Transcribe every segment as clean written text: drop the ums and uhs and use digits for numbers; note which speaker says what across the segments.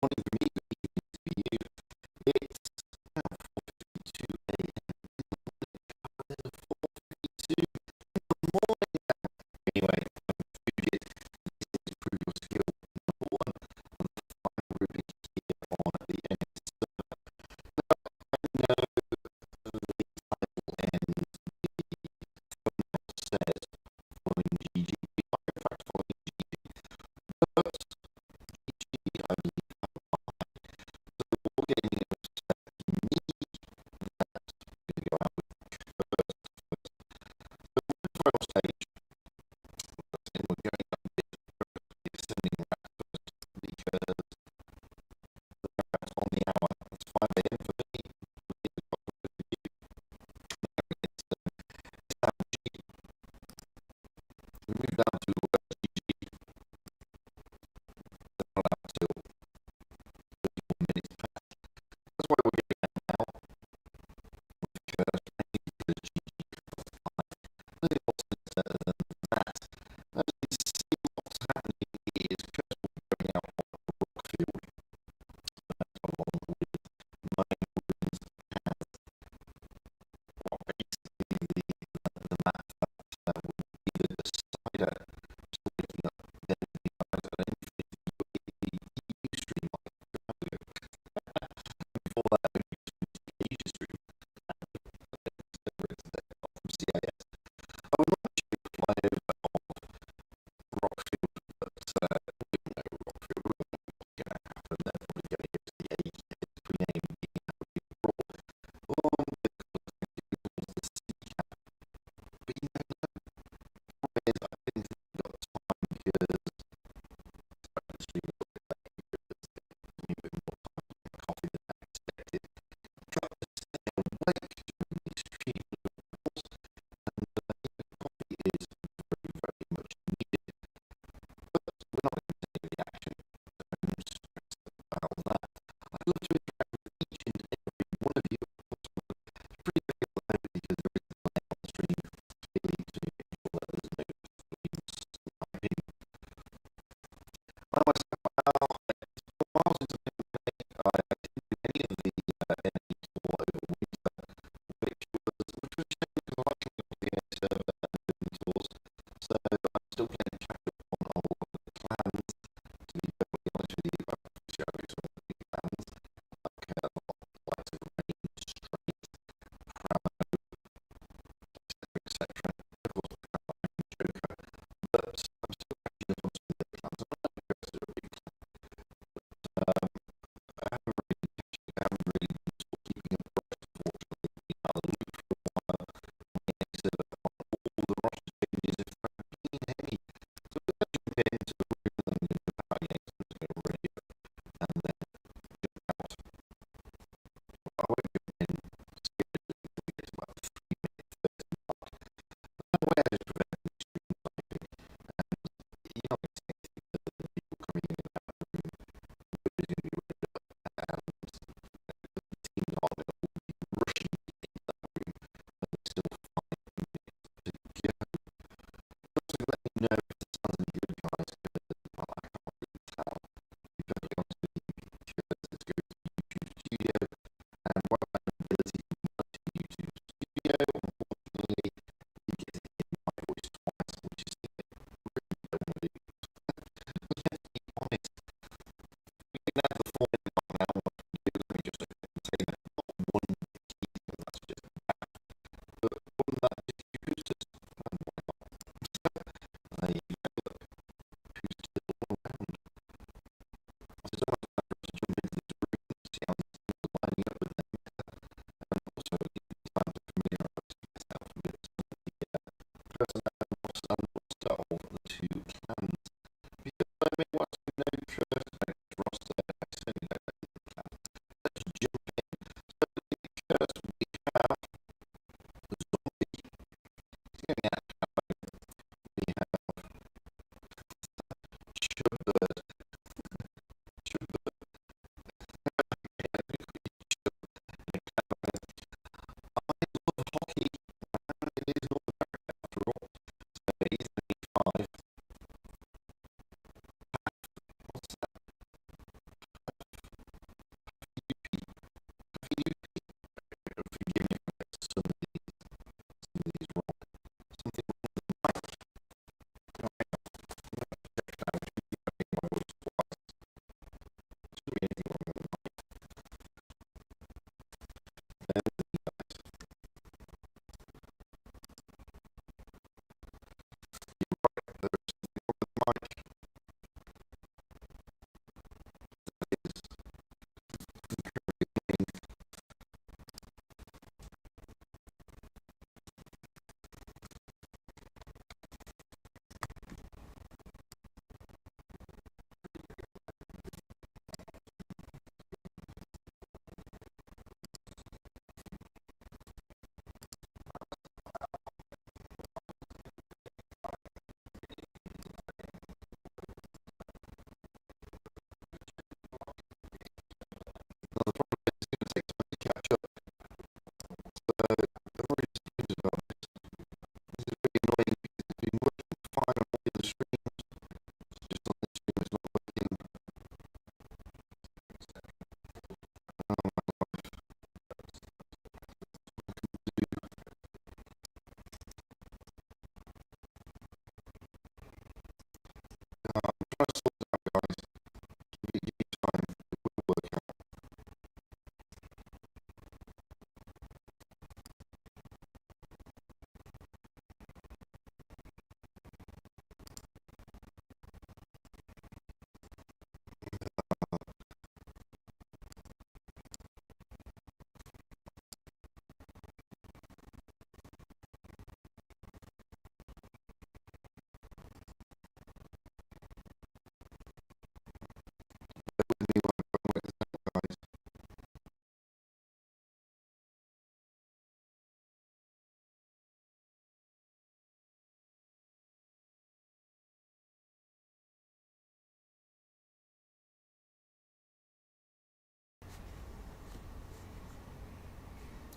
Speaker 1: morning for me, good evening for you. It's now 4:52 a.m. There's a 4:52 in the morning. Anyway, Bridget, this is Prove Your Skill number one on the final Rubik's here on the NS server. Now, I know the title and the thumbnail says following GG. We are in fact following GG, but GG only come by. So all getting in a step, you need that to go out with first. So for the final stage, and we're going up this descending ramp first because the ramp's on the hour. It's 5 a.m. for me. It's down G. We move down to GG. They're not out till 34 minutes past. That's why we're getting out now. Because GG plus 5. Nothing more sinister than that. As you can see, what's happening is first we're going out on a rock field along with main ruins as what basically the map that would be the decider. Still waking up, then the guys at Infinity the stream like before that the Asia stream from CIS. I would not actually fly over Rockfield, but we all know Rockfield, we all know what's going to happen. They're probably going to go to the A between A and B and have a big brawl. Or they're going to go towards the C cap. But you never know. The problem is, I didn't think we got time because the stream was a bit late because it took me a bit more time to get coffee than I expected. I tried to stay awake during the stream, of course, and coffee is very, very much needed. But we're not going to take the action. Don't stress about that. I'd love to interact with each and every one of you. It's pretty difficult though because there is a delay on the stream, clearly to ensure that there's no sniping. I myself, it's been a while since I've been playing. I didn't do any of the enemies or over winter, which was a shame because I like the NS server and open tours. So I'm still getting catch up on a lot of the plans. To be perfectly honest with you, I've showed some of the big plans, like the likes of Rain, Straight, Pramo, etc. Of course, Pramo and Joker. But I'm still catching up on some of the plans. I'm not going to go through a big plan. I haven't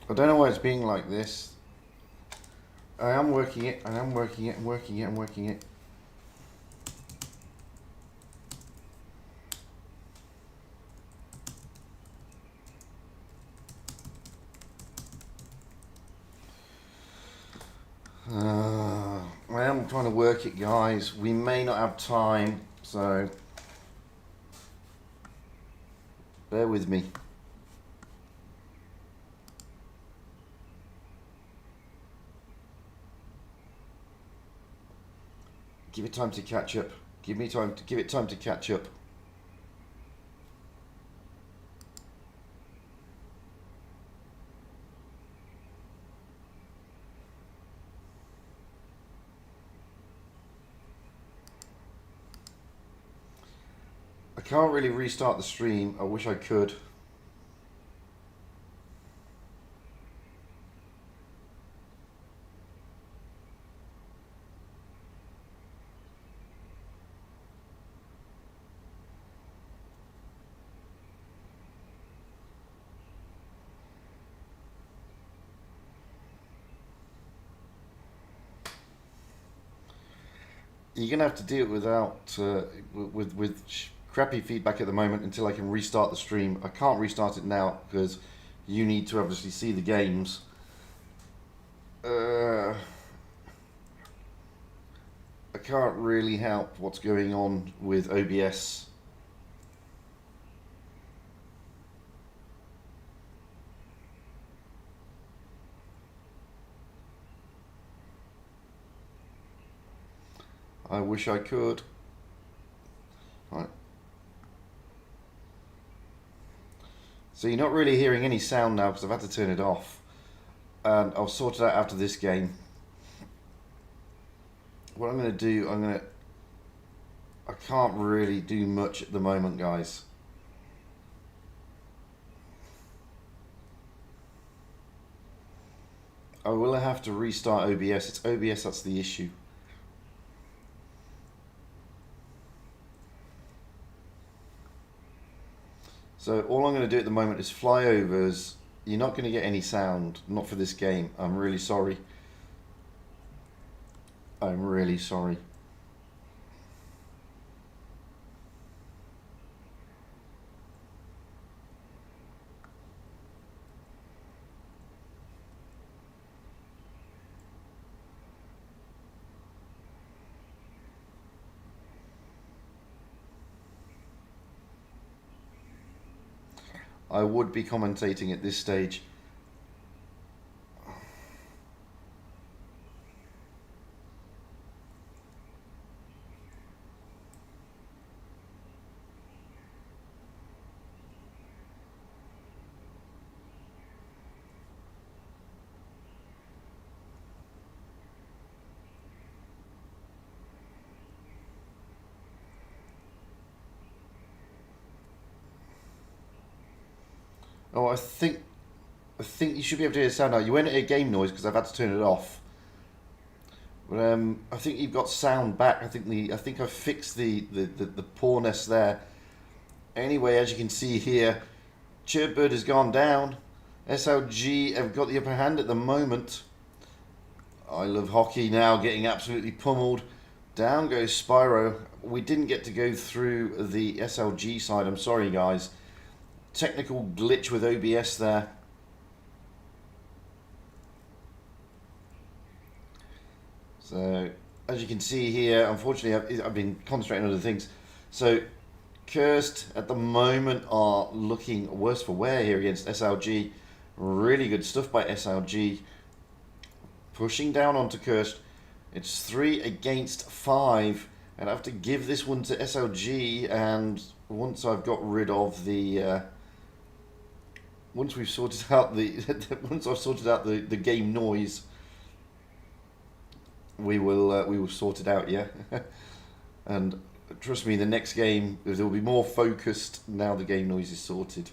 Speaker 1: I don't know why it's being like this. I am working it. I am working it. I'm working it. I'm working it. I am trying to work it, guys. We may not have time, so bear with me. Give it time to catch up. Give me time to give it time to catch up. I can't really restart the stream. I wish I could. You're gonna have to do it without with crappy feedback at the moment until I can restart the stream. I can't restart it now because you need to obviously see the games. I can't really help what's going on with OBS. I wish I could. Right. So you're not really hearing any sound now because I've had to turn it off. And I'll sort it out after this game. What I'm going to do, I can't really do much at the moment, guys. I will have to restart OBS. It's OBS that's the issue. So all I'm going to do at the moment is flyovers. You're not going to get any sound, not for this game. I'm really sorry. I'm really sorry. I would be commentating at this stage. Oh, I think you should be able to hear the sound now. You won't hear game noise because I've had to turn it off. But I think you've got sound back. I think I've fixed the poorness there. Anyway, as you can see here, Chirpbird has gone down. SLG have got the upper hand at the moment. I Love Hockey now getting absolutely pummeled. Down goes Spyro. We didn't get to go through the SLG side. I'm sorry, guys. Technical glitch with OBS there. So, as you can see here, unfortunately, I've been concentrating on other things. So, Cursed at the moment are looking worse for wear here against SLG. Really good stuff by SLG. Pushing down onto Cursed. It's 3 against 5. And I have to give this one to SLG. And once I've got rid of the... once we've sorted out the... once I've sorted out the game noise... we will sort it out, yeah. And trust me, the next game there will be more focused now the game noise is sorted.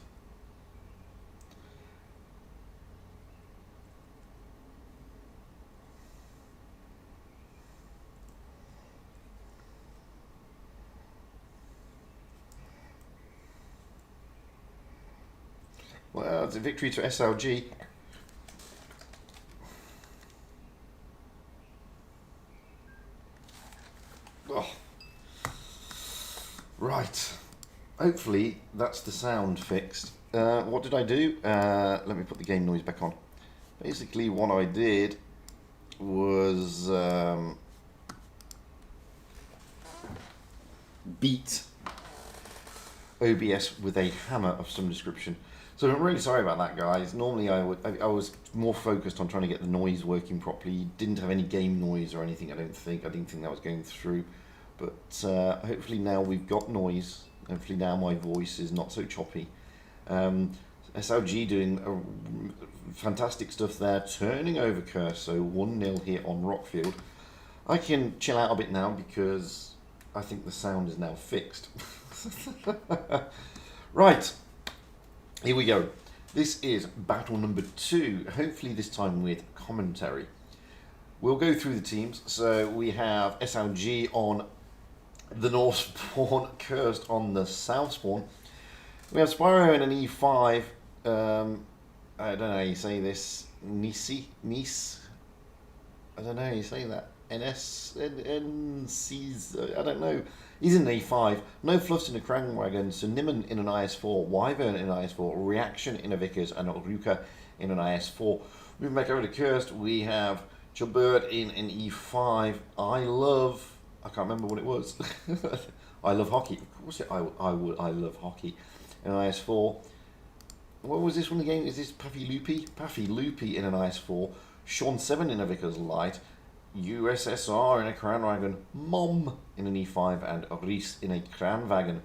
Speaker 1: Well, it's a victory to SLG. Right. Hopefully that's the sound fixed. What did I do? Let me put the game noise back on. Basically what I did was beat OBS with a hammer of some description. So I'm really sorry about that, guys. Normally I was more focused on trying to get the noise working properly. Didn't have any game noise or anything, I didn't think that was going through. But hopefully now we've got noise. Hopefully now my voice is not so choppy. SLG doing fantastic stuff there, turning over Curse, so 1-0 here on Rockfield. I can chill out a bit now because I think the sound is now fixed. Right, here we go. This is battle number 2, hopefully this time with commentary. We'll go through the teams. So we have SLG on the north spawn, Cursed on the south spawn. We have Spyro in an E5. I don't know how you say this. Nice. I don't know how you say that. NC's. I don't know. He's in an E5. No Fluffs in a Krangwagon. So Nimon in an IS4. Wyvern in an IS4. Reaction in a Vickers. And Ruka in an IS4. Moving back over to Cursed, we have Chubert in an E5. I can't remember what it was. I love hockey. Of course, I love hockey. In an IS4. What was this one again? Is this Puffy Loopy? Puffy Loopy in an IS4. Sean 7 in a Vickers Light. USSR in a Kranwagen. Mom in an E5. And Reese in a Kranwagen.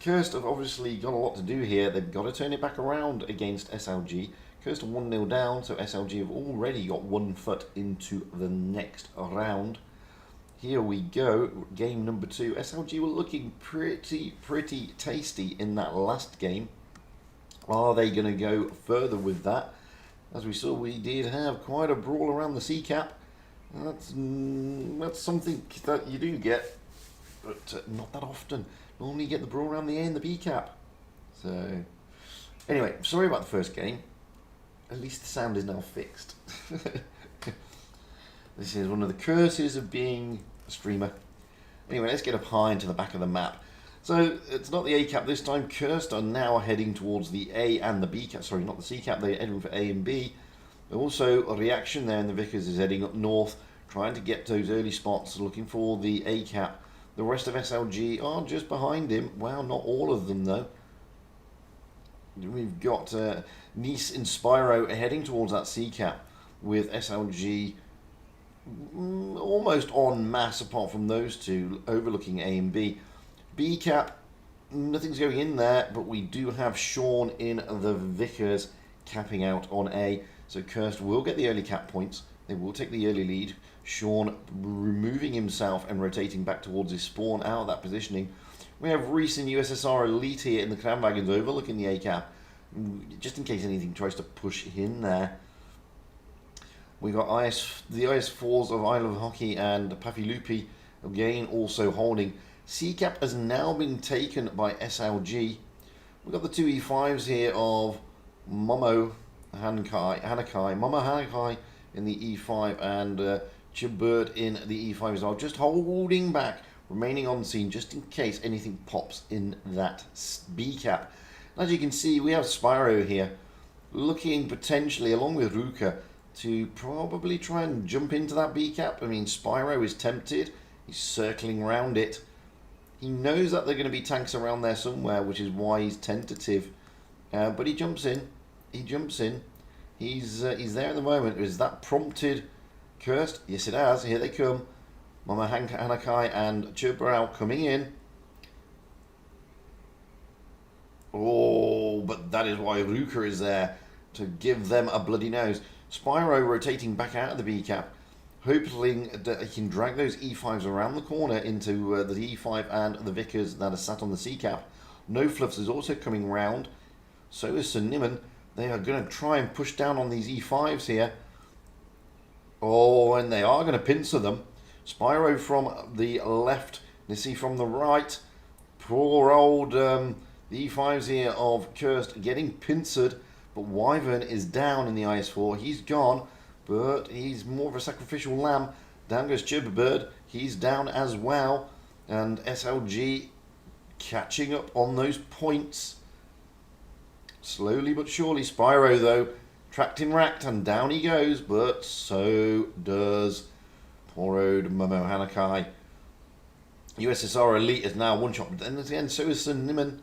Speaker 1: Cursed have obviously got a lot to do here. They've got to turn it back around against SLG. Cursed are 1-0 down, so SLG have already got 1 foot into the next round. Here we go, game number 2. SLG were looking pretty tasty in that last game. Are they going to go further with that? As we saw, we did have quite a brawl around the C cap. That's something that you do get, but not that often. Normally you get the brawl around the A and the B cap. So, anyway, sorry about the first game. At least the sound is now fixed. This is one of the curses of being a streamer. Anyway, let's get up high into the back of the map. So, it's not the A cap this time. Cursed are now heading towards the A and the B cap. Sorry, not the C cap. They're heading for A and B. Also, a reaction there in the Vickers is heading up north, trying to get those early spots, looking for the A cap. The rest of SLG are just behind him. Wow, not all of them, though. We've got Nice and Spyro heading towards that C cap with SLG almost en masse apart from those two, overlooking A and B. B cap, nothing's going in there, but we do have Sean in the Vickers capping out on A. So Cursed will get the early cap points. They will take the early lead. Sean removing himself and rotating back towards his spawn out of that positioning. We have Reese in USSR Elite here in the Kranwagons overlooking the A cap, just in case anything tries to push in there. We got the IS4s of I Love Hockey and Puffy Loopy again also holding. C cap has now been taken by SLG. We've got the two E5s here of Momo Hanakai in the E5 and Chibert in the E5 as well, just holding back, remaining on scene just in case anything pops in that B cap. As you can see, we have Spyro here looking potentially, along with Ruka, to probably try and jump into that B cap. I mean, Spyro is tempted. He's circling around it. He knows that there are going to be tanks around there somewhere, which is why he's tentative. But he jumps in. He jumps in. He's there at the moment. Is that prompted Cursed? Yes, it has. Here they come. Mama Hanakai and Chirbrau coming in. Oh, but that is why Ruka is there, to give them a bloody nose. Spyro rotating back out of the B cap, hoping that he can drag those E5s around the corner into the E5 and the Vickers that are sat on the C cap. No Fluffs is also coming round. So is Sir Nimon. They are going to try and push down on these E5s here. Oh, and they are going to pincer them. Spyro from the left, Nissi from the right. Poor old the E5s here of Cursed getting pincered. But Wyvern is down in the IS4. He's gone, but he's more of a sacrificial lamb. Down goes Chibberbird. He's down as well. And SLG catching up on those points. Slowly but surely. Spyro, though, tracked in racked, and down he goes, but so does poor old Momo Hanakai. USSR Elite is now one shot, but then again, so is Sir Nyman.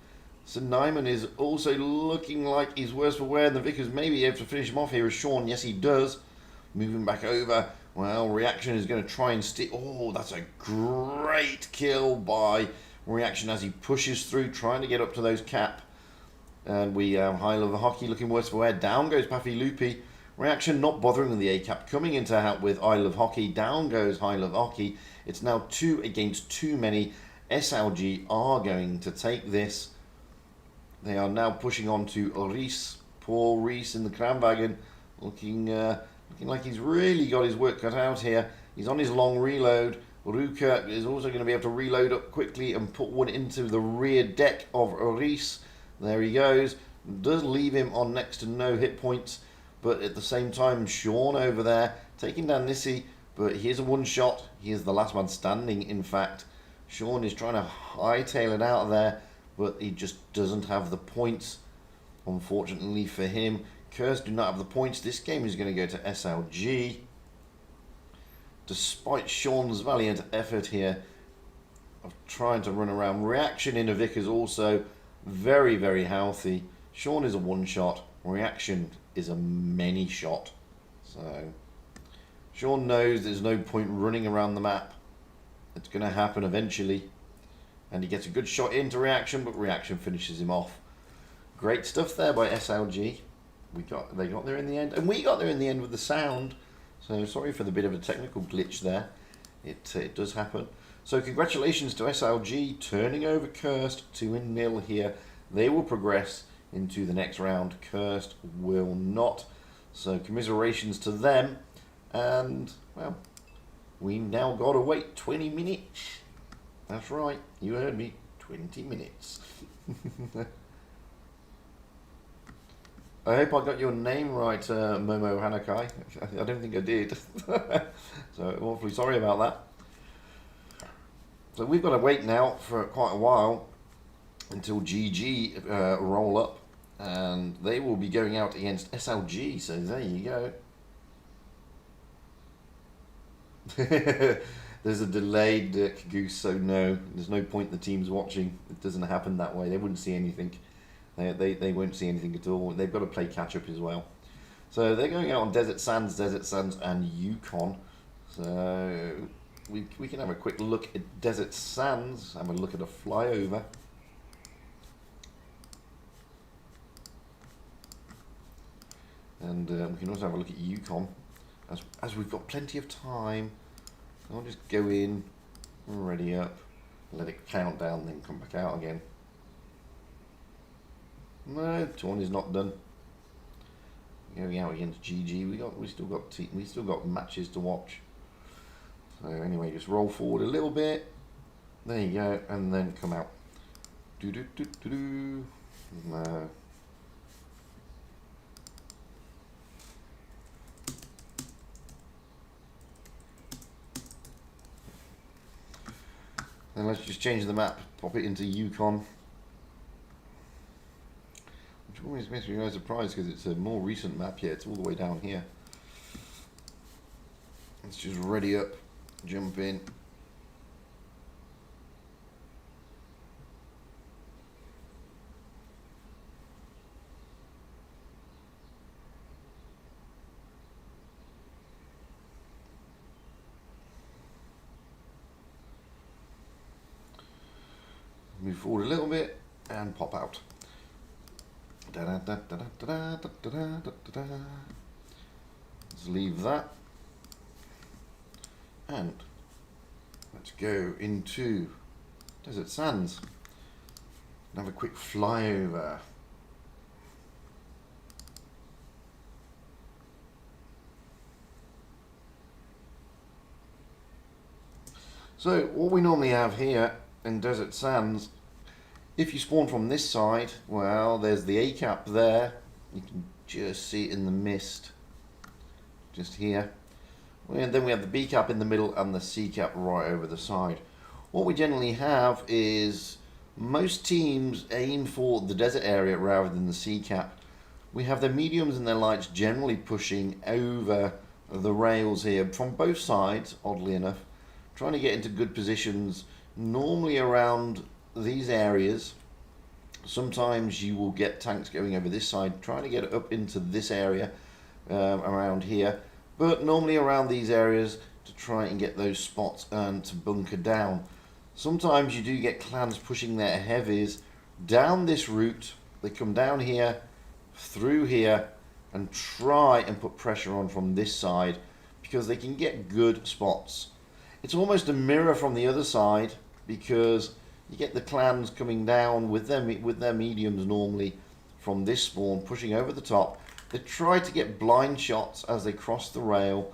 Speaker 1: Sir Nyman is also looking like he's worse for wear than Vickers. Maybe able to finish him off here as Sean. Yes, he does. Moving back over. Well, Reaction is going to try and stick. Oh, that's a great kill by Reaction as he pushes through, trying to get up to those cap. And we have High Level Hockey looking worse for wear. Down goes Paffy Loopy. Reaction not bothering with the A-cap. Coming into help with I Love Hockey. Down goes High Love Hockey. It's now 2 against too many. SLG are going to take this. They are now pushing on to Reese. Poor Reese in the Kramwagen. Looking like he's really got his work cut out here. He's on his long reload. Ruka is also going to be able to reload up quickly and put one into the rear deck of Reese. There he goes. Does leave him on next to no hit points. But at the same time, Sean over there taking down Nissi. But here's a one shot. He is the last man standing, in fact. Sean is trying to hightail it out of there, but he just doesn't have the points. Unfortunately for him, Curse do not have the points. This game is going to go to SLG. Despite Sean's valiant effort here of trying to run around. Reaction in a Vic is also very, very healthy. Sean is a one shot. Reaction is a many shot. So Sean knows there's no point running around the map. It's going to happen eventually. And he gets a good shot into Reaction, but Reaction finishes him off. Great stuff there by SLG. They got there in the end, and we got there in the end with the sound. So sorry for the bit of a technical glitch there. It does happen. So congratulations to SLG turning over Cursed 2-0 here. They will progress into the next round. Cursed will not. So commiserations to them. And well, we now got to wait 20 minutes. That's right, you heard me. 20 minutes. I hope I got your name right, Momo Hanakai. I don't think I did. So I'm awfully sorry about that. So we've got to wait now for quite a while until GG roll up. And they will be going out against SLG. So there you go. There's a delayed Cagoose, so no, there's no point the team's watching. It doesn't happen that way. They wouldn't see anything. They won't see anything at all. They've got to play catch up as well. So they're going out on Desert Sands, and Yukon. So we can have a quick look at Desert Sands. Have a look at a flyover. And we can also have a look at Yukon, as we've got plenty of time. I'll just go in, ready up, let it count down, then come back out again. No, Torn is not done. Going out against GG. We still got matches to watch. So anyway, just roll forward a little bit. There you go, and then come out. No. Then let's just change the map, pop it into Yukon. Which always makes me very surprised because it's a more recent map here, it's all the way down here. Let's just ready up, jump in. Move forward a little bit and pop out. Let's leave that. And let's go into Desert Sands and have a quick flyover. So what we normally have here in Desert Sands, if you spawn from this side, well, there's the A cap there. You can just see it in the mist, just here. And then we have the B cap in the middle and the C cap right over the side. What we generally have is Most teams aim for the desert area rather than the sea cap. We have their mediums and their lights generally pushing over the rails here from both sides, oddly enough, trying to get into good positions, normally around these areas. Sometimes you will get tanks going over this side, trying to get up into this area around here, but normally around these areas to try and get those spots and to bunker down. Sometimes you do get clans pushing their heavies down this route. They come down here, through here, and try and put pressure on from this side because they can get good spots. It's almost a mirror from the other side because you get the clans coming down with their mediums normally from this spawn, pushing over the top. They try to get blind shots as they cross the rail,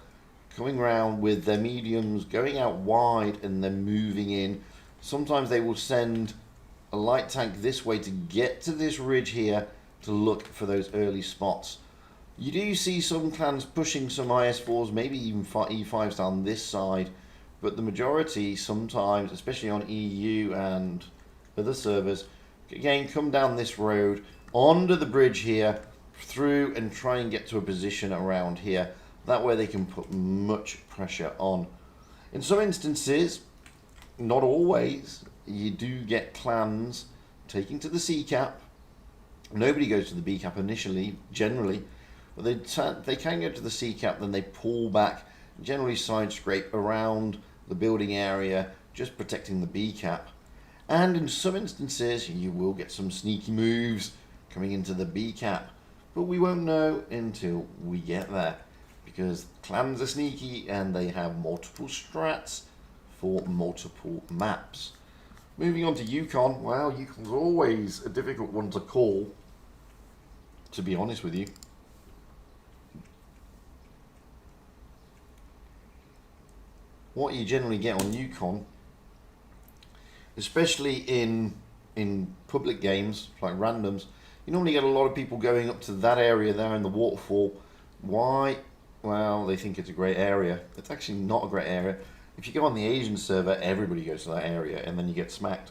Speaker 1: coming round with their mediums, going out wide and then moving in. Sometimes they will send a light tank this way to get to this ridge here to look for those early spots. You do see some clans pushing some IS-4s, maybe even E5s down this side, but the majority sometimes, especially on EU and other servers, again come down this road, onto the bridge here, through and try and get to a position around here. That way they can put much pressure on. In some instances, not always, you do get clans taking to the C cap. Nobody goes to the B cap initially, generally, but they can go to the C cap, then they pull back, generally side scrape around the building area, just protecting the B cap. And in some instances, you will get some sneaky moves coming into the B cap, but we won't know until we get there, because clans are sneaky and they have multiple strats for multiple maps. Moving on to Yukon. Well, Yukon's always a difficult one to call, to be honest with you. What you generally get on Yukon, especially in public games like randoms, you normally get a lot of people going up to that area there in the waterfall. Why? Well, they think it's a great area. It's actually not a great area. If you go on the Asian server, everybody goes to that area and then you get smacked.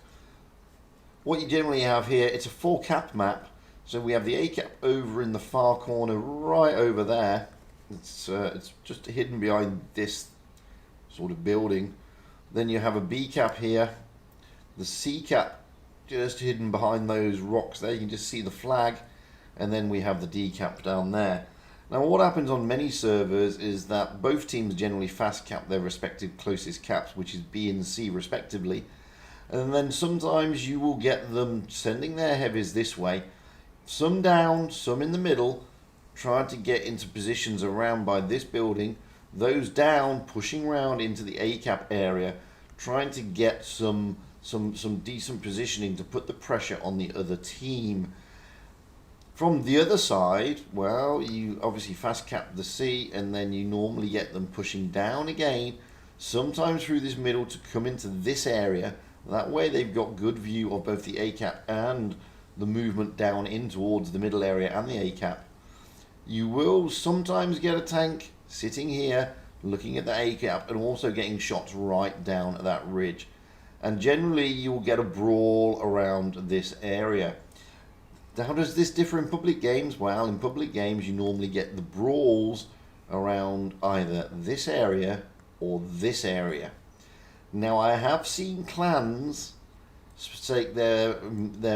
Speaker 1: What you generally have here, it's a full cap map. So we have the A cap over in the far corner, right over there. It's just hidden behind this sort of building. Then you have a B cap here. The C cap just hidden behind those rocks there. You can just see the flag. And then we have the D cap down there. Now what happens on many servers is that both teams generally fast cap their respective closest caps, which is B and C respectively. And then sometimes you will get them sending their heavies this way. Some down, some in the middle, trying to get into positions around by this building. Those down, pushing around into the A cap area, trying to get some decent positioning to put the pressure on the other team. From the other side, well, you obviously fast cap the C, and then you normally get them pushing down again, sometimes through this middle to come into this area. That way they've got good view of both the A cap and the movement down in towards the middle area and the A cap. You will sometimes get a tank sitting here looking at the A cap and also getting shots right down at that ridge. And generally you'll get a brawl around this area. How does this differ in public games? Well, in public games you normally get the brawls around either this area or this area. Now I have seen clans take their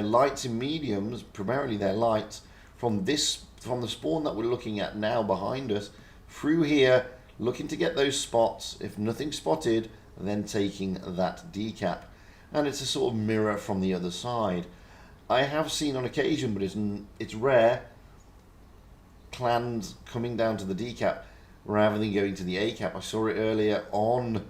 Speaker 1: lights and mediums, primarily their lights, from the spawn that we're looking at now behind us, through here, looking to get those spots. If nothing spotted, then taking that D cap. And it's a sort of mirror from the other side. I have seen on occasion, but it's rare, clans coming down to the D cap rather than going to the A cap. I saw it earlier on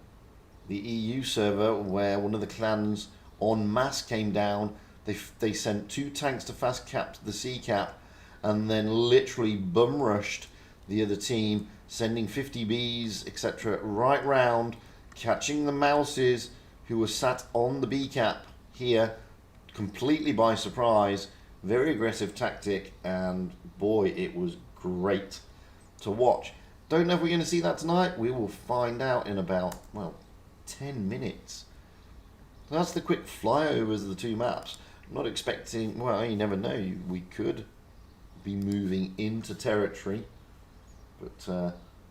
Speaker 1: the EU server where one of the clans en masse came down. They sent 2 tanks to fast cap the C cap and then literally bum rushed the other team, sending 50Bs, etc. right round, catching the mouses who were sat on the B cap here completely by surprise. Very aggressive tactic, and boy, it was great to watch. Don't know if we're going to see that tonight. We will find out in about, well, 10 minutes. That's the quick flyovers of the two maps. I'm not expecting, well, you never know, we could be moving into territory. But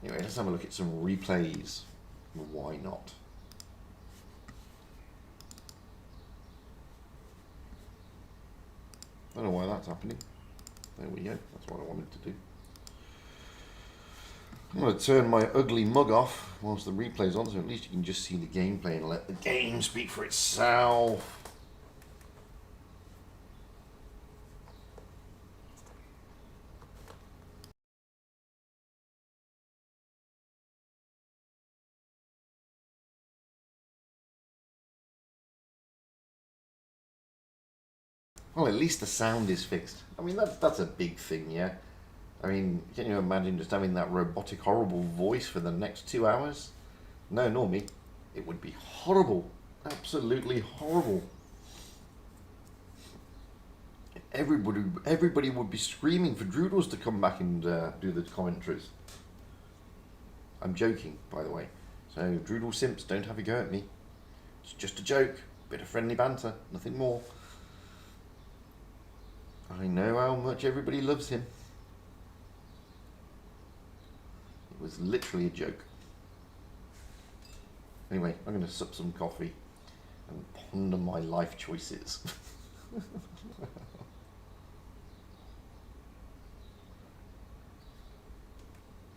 Speaker 1: anyway, let's have a look at some replays. Why not? I don't know why that's happening. There we go, that's what I wanted to do. I'm going to turn my ugly mug off whilst the replay's on, so at least you can just see the gameplay and let the game speak for itself. Well, at least the sound is fixed. I mean, that's a big thing, yeah? I mean, can you imagine just having that robotic, horrible voice for the next 2 hours? No, nor me. It would be horrible. Absolutely horrible. Everybody would be screaming for Droodles to come back and do the commentaries. I'm joking, by the way. So, Droodle simps, don't have a go at me. It's just a joke. Bit of friendly banter, nothing more. I know how much everybody loves him. It was literally a joke. Anyway, I'm going to sup some coffee and ponder my life choices.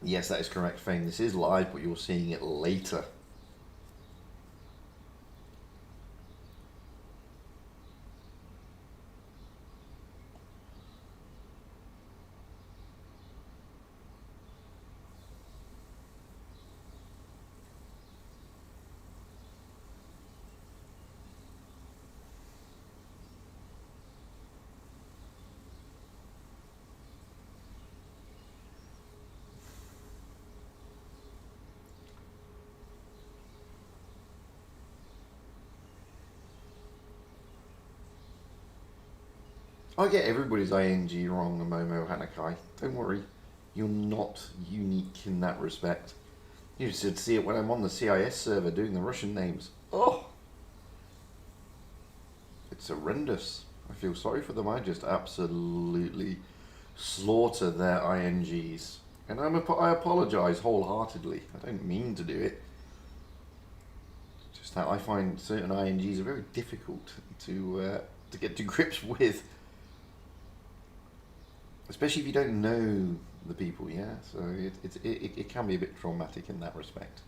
Speaker 1: Yes, that is correct, Fame. This is live, but you're seeing it later. I get everybody's ING wrong, Momo Hanakai. Don't worry, you're not unique in that respect. You should see it when I'm on the CIS server doing the Russian names. Oh, it's horrendous. I feel sorry for them. I just absolutely slaughter their INGs. And I apologise wholeheartedly. I don't mean to do it. It's just that I find certain INGs are very difficult to get to grips with. Especially if you don't know the people, yeah? So it can be a bit traumatic in that respect.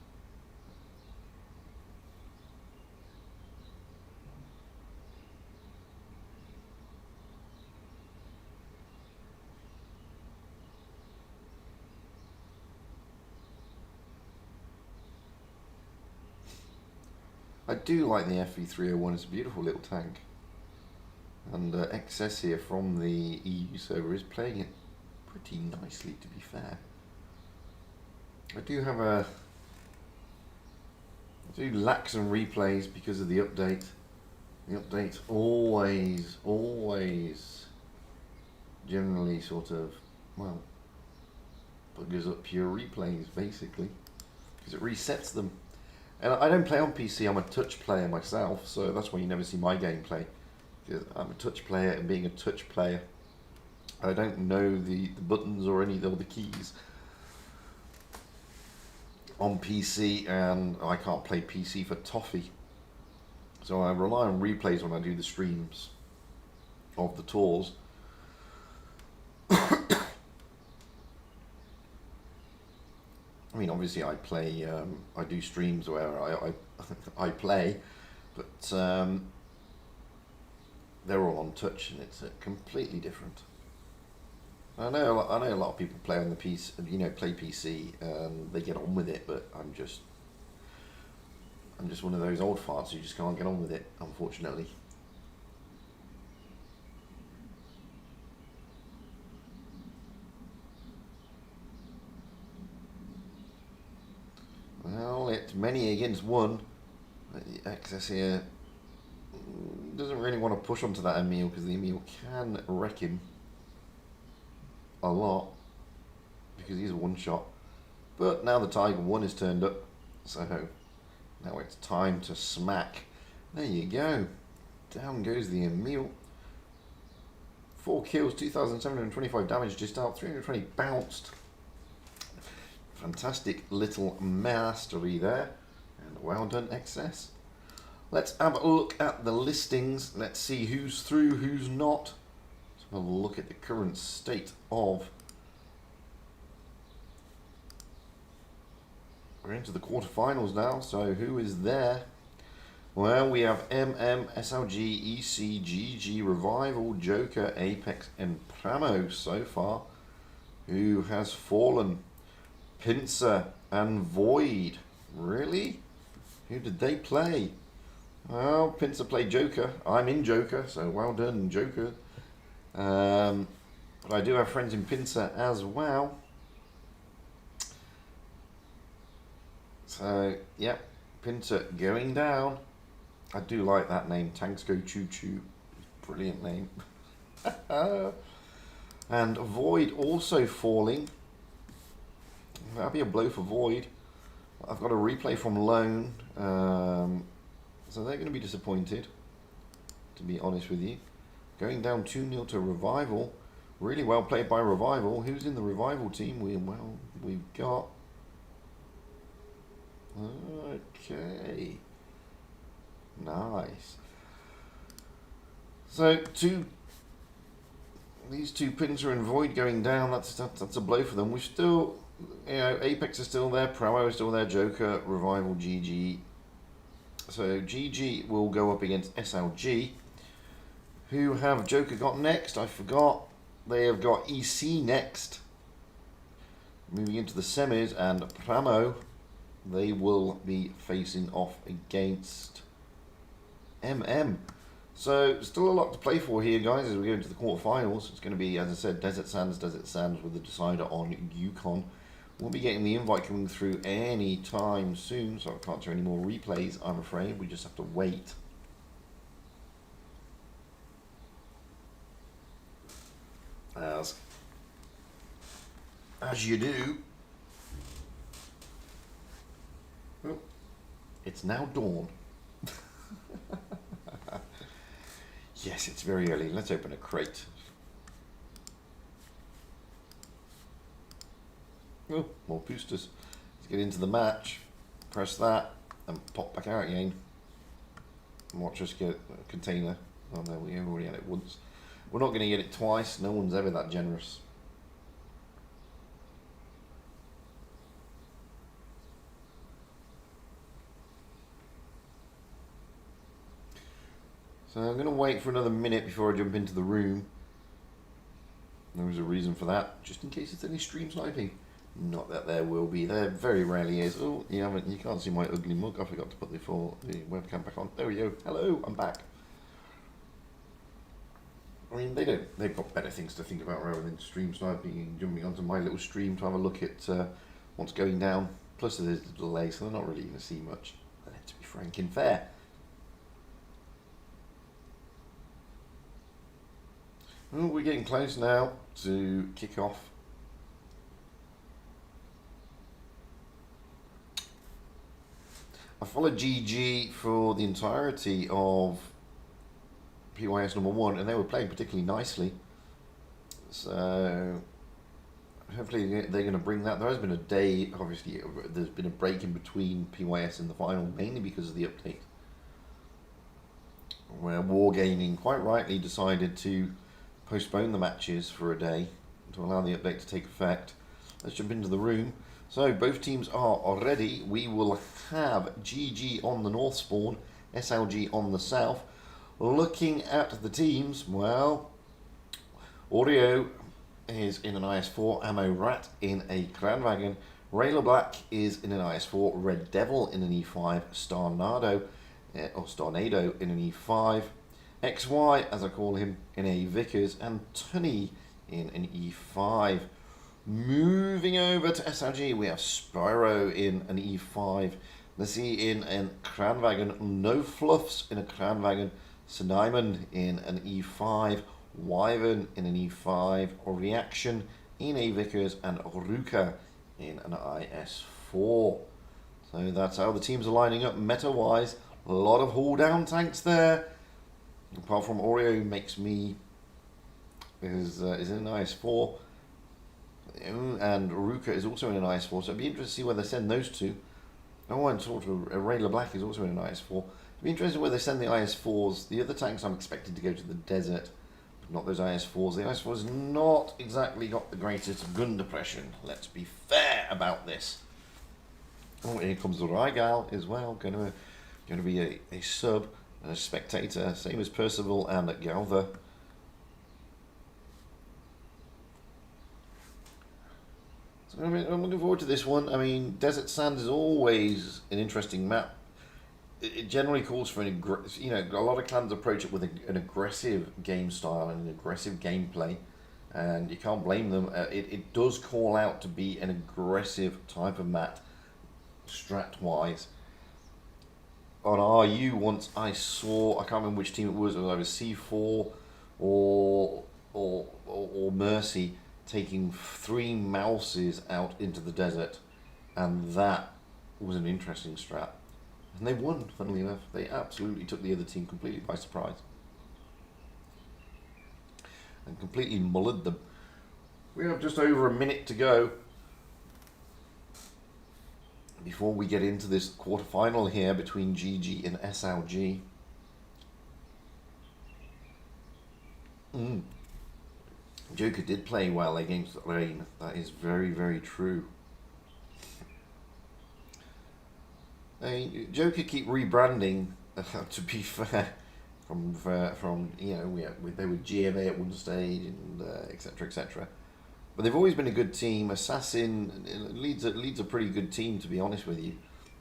Speaker 1: I do like the FV301, it's a beautiful little tank. And XS here from the EU server is playing it pretty nicely, to be fair. I do lack some replays because of the update. The update always generally sort of, well, buggers up your replays basically, because it resets them. And I don't play on PC, I'm a touch player myself, so that's why you never see my gameplay. Because I'm a touch player, and being a touch player, I don't know the buttons or any of the keys on PC, and I can't play PC for toffee. So I rely on replays when I do the streams of the tours. I mean, obviously I play, I do streams where I play, but they're all on touch, and it's completely different. I know a lot of people play on the PC, play PC, and they get on with it, but I'm just one of those old farts who just can't get on with it, unfortunately. Well, it's many against one. Access here doesn't really want to push onto that Emil, because the Emil can wreck him a lot, because he's a one shot. But now the Tiger 1 is turned up, so now it's time to smack. There you go. Down goes the Emil. 4 kills, 2,725 damage just out, 320 bounced. Fantastic little mastery there. And well done, XS. Let's have a look at the listings. Let's see who's through, who's not. Let's have a look at the current state of. We're into the quarterfinals now, so who is there? Well, we have MM, SLG, EC, GG, Revival, Joker, Apex, and Pramo so far. Who has fallen? Pincer and Void. Really? Who did they play? Well, Pincer played Joker. I'm in Joker, so well done, Joker. But I do have friends in Pincer as well. So, yep, Pincer going down. I do like that name, Tanks Go Choo Choo. Brilliant name. And Void also falling. That'll be a blow for Void. I've got a replay from Lone. So they're going to be disappointed, to be honest with you. Going down 2-0 to Revival. Really well played by Revival. Who's in the Revival team? We've got... Okay. Nice. So these two Pincer and Void going down. That's a blow for them. We've still, Apex is still there, Promo is still there, Joker, Revival, GG. So GG will go up against SLG. Who have Joker got next? I forgot. They have got EC next. Moving into the semis, and Pramo, they will be facing off against MM. So still a lot to play for here, guys, as we go into the quarterfinals. It's going to be, as I said, Desert Sands with the decider on Yukon. We'll be getting the invite coming through any time soon, so I can't do any more replays, I'm afraid. We just have to wait. As you do. Oh, it's now dawn. Yes, it's very early. Let's open a crate. Oh, more boosters. Let's get into the match. Press that and pop back out again. And watch us get a container. Oh no, we already had it once. We're not going to get it twice. No one's ever that generous. So I'm going to wait for another minute before I jump into the room. There is a reason for that, just in case it's any stream sniping. Not that there will be. There very rarely is. Oh, you can't see my ugly mug. I forgot to put the webcam back on. There we go. Hello, I'm back. I mean, they've got better things to think about rather than stream sniping and jumping onto my little stream to have a look at what's going down. Plus there's a delay, so they're not really going to see much. Let's be frank and fair. Well, we're getting close now to kick off. I followed GG for the entirety of PYS number 1, and they were playing particularly nicely. So hopefully they're going to bring that. There has been a day, obviously, there's been a break in between PYS and the final, mainly because of the update, where Wargaming quite rightly decided to postpone the matches for a day to allow the update to take effect. Let's jump into the room. So both teams are ready. We will have GG on the north spawn, SLG on the south. Looking at the teams, well, Oreo is in an IS-4, Ammo Rat in a Kranwagen, Rayla Black is in an IS-4, Red Devil in an E5, Starnado in an E5, XY, as I call him, in a Vickers, and Tunny in an E5. Moving over to SLG, we have Spyro in an E5, Nessie in a Kranwagen, No Fluffs in a Kranwagen, Sediamond in an E5, Wyvern in an E5, Reaction in a Vickers, and Ruka in an IS4. So that's how the teams are lining up meta-wise. A lot of haul down tanks there. Apart from Oreo makes me is in an IS-4. And Ruka is also in an IS-4, so it'd be interesting to see where they send those two. Oh, and sort of Rayla Black is also in an IS-4. It'd be interesting where they send the IS-4s. The other tanks I'm expected to go to the desert, but not those IS-4s. The IS-4's not exactly got the greatest gun depression. Let's be fair about this. Oh, here comes the Rygal as well. Going to be a sub and a spectator, same as Percival and Galva. So I'm looking forward to this one. I mean, Desert Sand is always an interesting map. It generally calls for a lot of clans approach it with an aggressive game style and an aggressive gameplay, and you can't blame them. It does call out to be an aggressive type of map, strat-wise. On RU, once I can't remember which team it was either C4 or Mercy, taking 3 mouses out into the desert, and that was an interesting strat. And they won, funnily enough. They absolutely took the other team completely by surprise. And completely mullered them. We have just over a minute to go before we get into this quarterfinal here between GG and SLG. Joker did play well against Rain. That is very, very true. Joker keep rebranding. To be fair, from they were GMA at one stage and etc. etc. But they've always been a good team. Assassin leads a pretty good team, to be honest with you.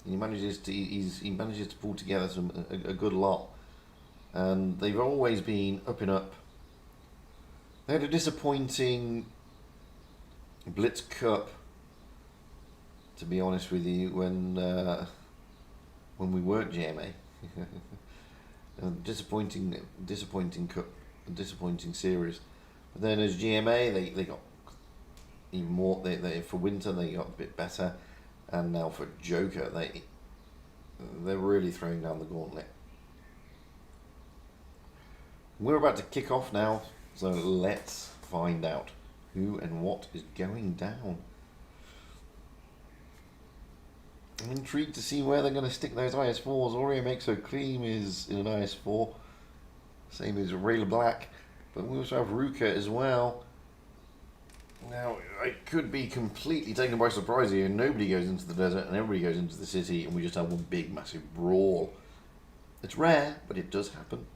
Speaker 1: And he manages to pull together a good lot, and they've always been up and up. They had a disappointing Blitz Cup, to be honest with you, when we weren't GMA. Disappointing cup, a disappointing series. But then as GMA, they got even more. They for winter they got a bit better, and now for Joker they're really throwing down the gauntlet. We're about to kick off now. So let's find out who and what is going down. I'm intrigued to see where they're going to stick those IS-4s. Oreo makes her cream is in an IS-4. Same as Rayla Black. But we also have Ruka as well. Now, I could be completely taken by surprise here. Nobody goes into the desert and everybody goes into the city and we just have one big massive brawl. It's rare, but it does happen.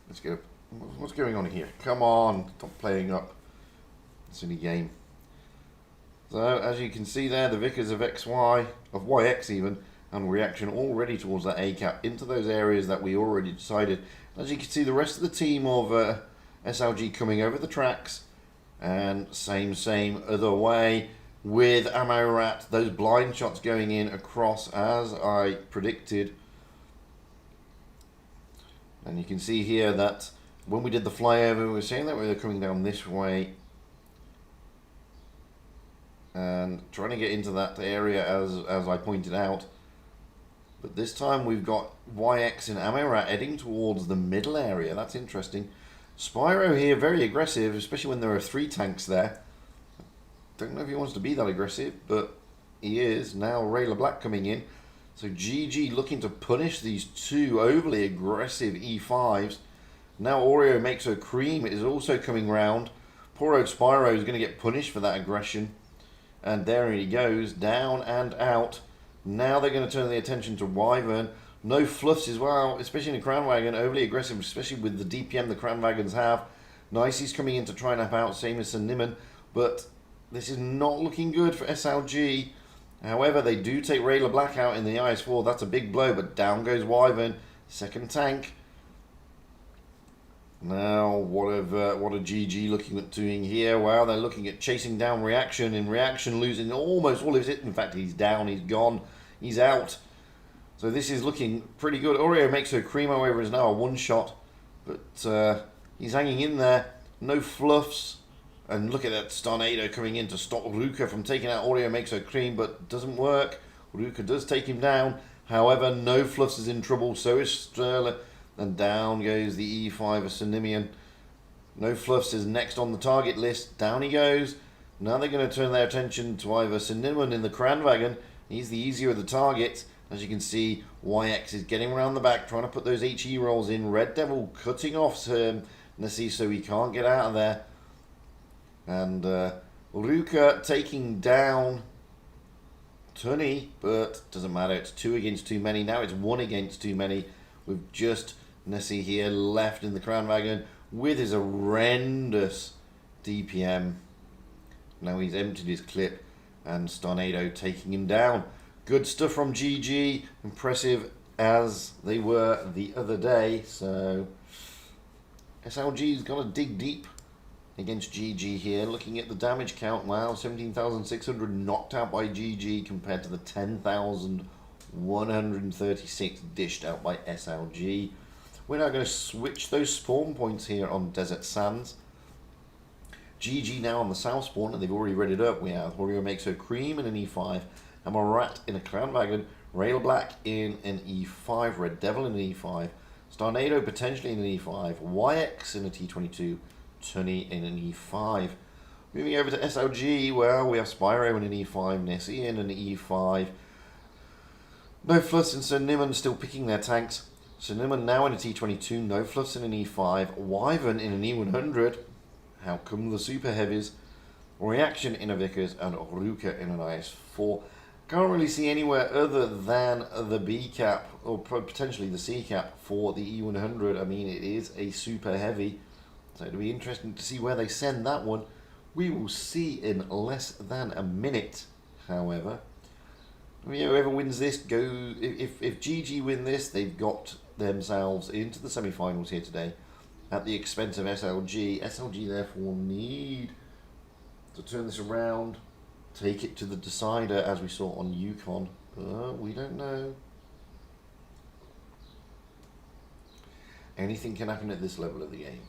Speaker 1: Let's go. What's going on here? Come on, stop playing up. Silly game. So, as you can see there, the Vickers of XY, of YX even, and reaction already towards that A cap into those areas that we already decided. As you can see, the rest of the team of SLG coming over the tracks, and same other way with Ammo Rat. Those blind shots going in across as I predicted. And you can see here that when we did the flyover, we were saying that we were coming down this way and trying to get into that area as I pointed out. But this time we've got YX and Amorat heading towards the middle area. That's interesting. Spyro here, very aggressive, especially when there are 3 tanks there. Don't know if he wants to be that aggressive, but he is. Now Rayla Black coming in. So GG looking to punish these 2 overly aggressive E5s. Now Oreo makes her cream. It is also coming round. Poor old Spyro is going to get punished for that aggression. And there he goes, down and out. Now they're going to turn the attention to Wyvern. No fluffs as well, especially in a Crown Wagon. Overly aggressive, especially with the DPM the Crown Wagons have. Nicey's coming in to try and help out, same as St. Nimon. But this is not looking good for SLG. However, they do take Rayla Black out in the IS-4. That's a big blow, but down goes Wyvern. Second tank. Now, what are GG looking at doing here? Well, they're looking at chasing down Reaction, and Reaction losing almost all of his hit. In fact, he's down, he's gone, he's out. So this is looking pretty good. Oreo makes her cream, however, is now a one-shot. But He's hanging in there. No fluffs. And look at that Starnado coming in to stop Ruka from taking out Oreo Makes Her Cream, but doesn't work. Ruka does take him down. However, no fluffs is in trouble. So is Sterler. And down goes the E5 of Synimian. No fluffs is next on the target list. Down he goes. Now they're going to turn their attention to either Synimian in the Kranwagen. He's the easier of the targets. As you can see, YX is getting around the back, trying to put those HE rolls in. Red Devil cutting off Nessie so he can't get out of there. And Ruka taking down Tunny, but doesn't matter. It's 2 against too many. Now it's 1 against too many. With just Nessie here left in the Kranwagen with his horrendous DPM. Now he's emptied his clip and Starnado taking him down. Good stuff from GG. Impressive as they were the other day. So SLG's got to dig deep against GG here. Looking at the damage count, wow, 17,600 knocked out by GG compared to the 10,136 dished out by SLG. We're now going to switch those spawn points here on Desert Sands. GG now on the south spawn, and they've already read it up. We have Oreo Makes Her Cream in an E5, Amarat in a Kranwagen, Rail Black in an E5, Red Devil in an E5, Starnado potentially in an E5, YX in a T22, Tunny in an E5. Moving over to SLG, well, we have Spyro in an E5, Nessie in an E5. No Fluffs and Sir Nimon still picking their tanks. Sir Nimon now in a T22, No Fluffs in an E5, Wyvern in an E100. How come the Super Heavies? Reaction in a Vickers and Ruka in an IS4. Can't really see anywhere other than the B cap or potentially the C cap for the E100. I mean, it is a super heavy, so it'll be interesting to see where they send that one. We will see in less than a minute. However, whoever wins this, if GG win this, they've got themselves into the semi-finals here today at the expense of SLG. SLG therefore need to turn this around, take it to the decider as we saw on Yukon, but we don't know. Anything can happen at this level of the game.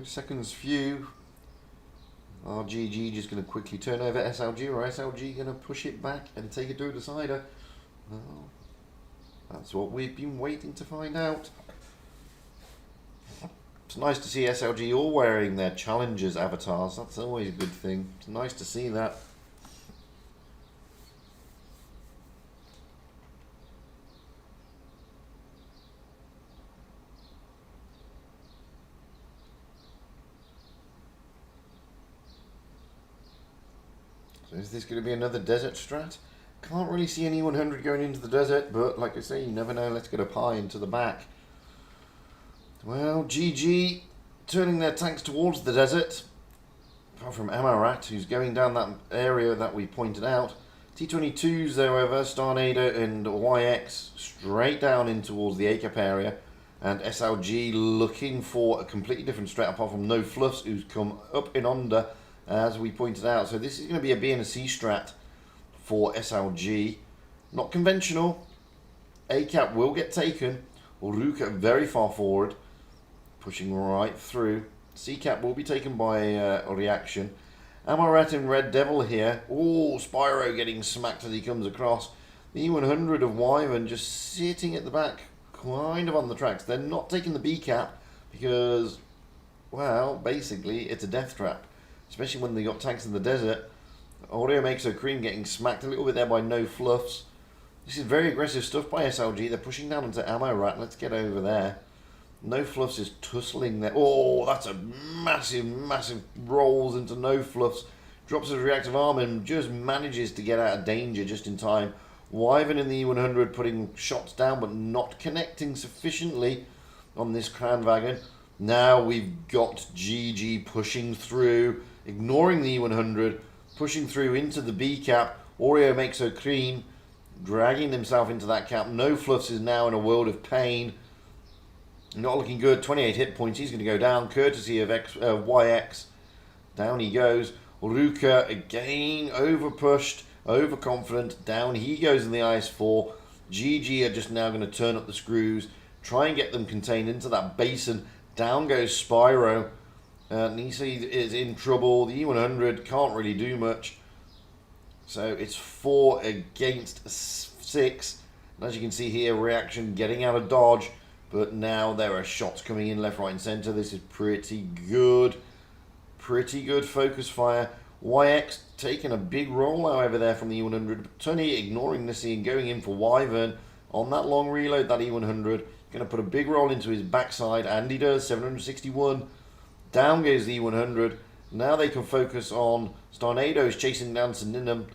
Speaker 1: Seconds few. RGG just going to quickly turn over SLG, or SLG going to push it back and take it to a decider? Well, that's what we've been waiting to find out. It's nice to see SLG all wearing their challengers avatars. That's always a good thing. It's nice to see that. So is this going to be another desert strat? Can't really see any 100 going into the desert, but like I say, you never know. Let's get a pie into the back. Well, GG turning their tanks towards the desert. Apart from Amarat, who's going down that area that we pointed out. T22s, however, Starnado and YX straight down in towards the ACAP area. And SLG looking for a completely different strat, apart from No Fluffs, who's come up in under, as we pointed out. So this is going to be a B and a C strat for SLG. Not conventional. ACAP will get taken. Ruka very far forward, pushing right through. C-cap will be taken by a reaction. Amarat and Red Devil here. Oh, Spyro getting smacked as he comes across. The E100 of Wyvern just sitting at the back, kind of on the tracks. They're not taking the B-cap because, well, basically it's a death trap. Especially when they got tanks in the desert. Oreo Makes Her Cream getting smacked a little bit there by No Fluffs. This is very aggressive stuff by SLG. They're pushing down into Amarat. Let's get over there. No Fluffs is tussling there. Oh, that's a massive, massive rolls into No Fluffs. Drops his reactive arm and just manages to get out of danger just in time. Wyvern in the E100 putting shots down but not connecting sufficiently on this Kranwagen. Now we've got GG pushing through, ignoring the E100, pushing through into the B cap. Oreo Makes Her Cream dragging himself into that cap. No Fluffs is now in a world of pain. Not looking good. 28 hit points. He's going to go down, courtesy of YX. Down he goes. Ruka again, overpushed, overconfident. Down he goes in the IS-4. GG are just now going to turn up the screws, try and get them contained into that basin. Down goes Spyro. Nisi is in trouble. The E100 can't really do much. So it's 4 against 6. And as you can see here, reaction getting out of dodge. But now there are shots coming in left, right and centre. This is pretty good. Pretty good focus fire. YX taking a big roll, however, there from the E100. Tony ignoring Nisi and going in for Wyvern. On that long reload, that E100. Going to put a big roll into his backside. And he does. 761. Down goes the E100. Now they can focus on Starnado's chasing down Sinninum.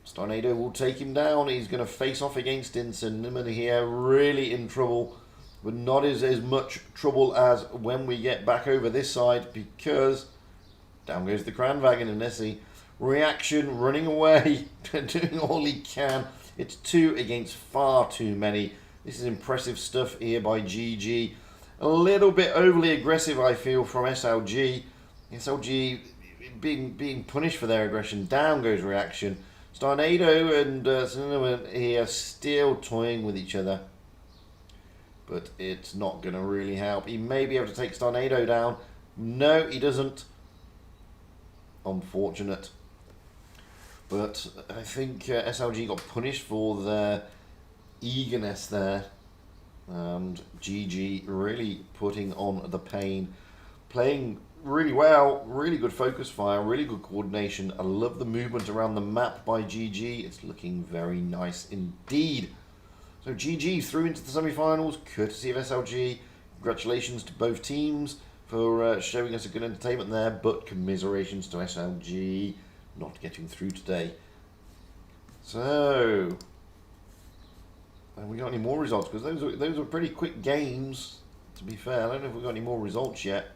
Speaker 1: Starnado will take him down. He's going to face off against Sinninum here. Really in trouble. But not as much trouble as when we get back over this side, because down goes the Kranwagen and Nessie. Reaction running away, doing all he can. It's 2 against far too many. This is impressive stuff here by GG. A little bit overly aggressive, I feel, from SLG. SLG being punished for their aggression. Down goes Reaction. Starnado and Cinnamon here still toying with each other. But it's not going to really help. He may be able to take Starnado down. No, he doesn't. Unfortunate. But I think SLG got punished for their eagerness there. And GG really putting on the pain. Playing really well. Really good focus fire. Really good coordination. I love the movement around the map by GG. It's looking very nice indeed. So GG through into the semi-finals, courtesy of SLG. Congratulations to both teams for showing us a good entertainment there, but commiserations to SLG not getting through today. So, have we got any more results? Because those were pretty quick games, to be fair. I don't know if we've got any more results yet.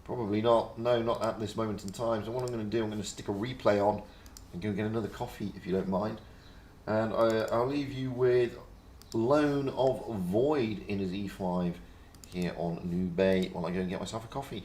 Speaker 1: Probably not. No, not at this moment in time. So what I'm going to do, I'm going to stick a replay on and go get another coffee, if you don't mind. And I'll leave you with Loan of Void in his E5 here on New Bay while I go and get myself a coffee.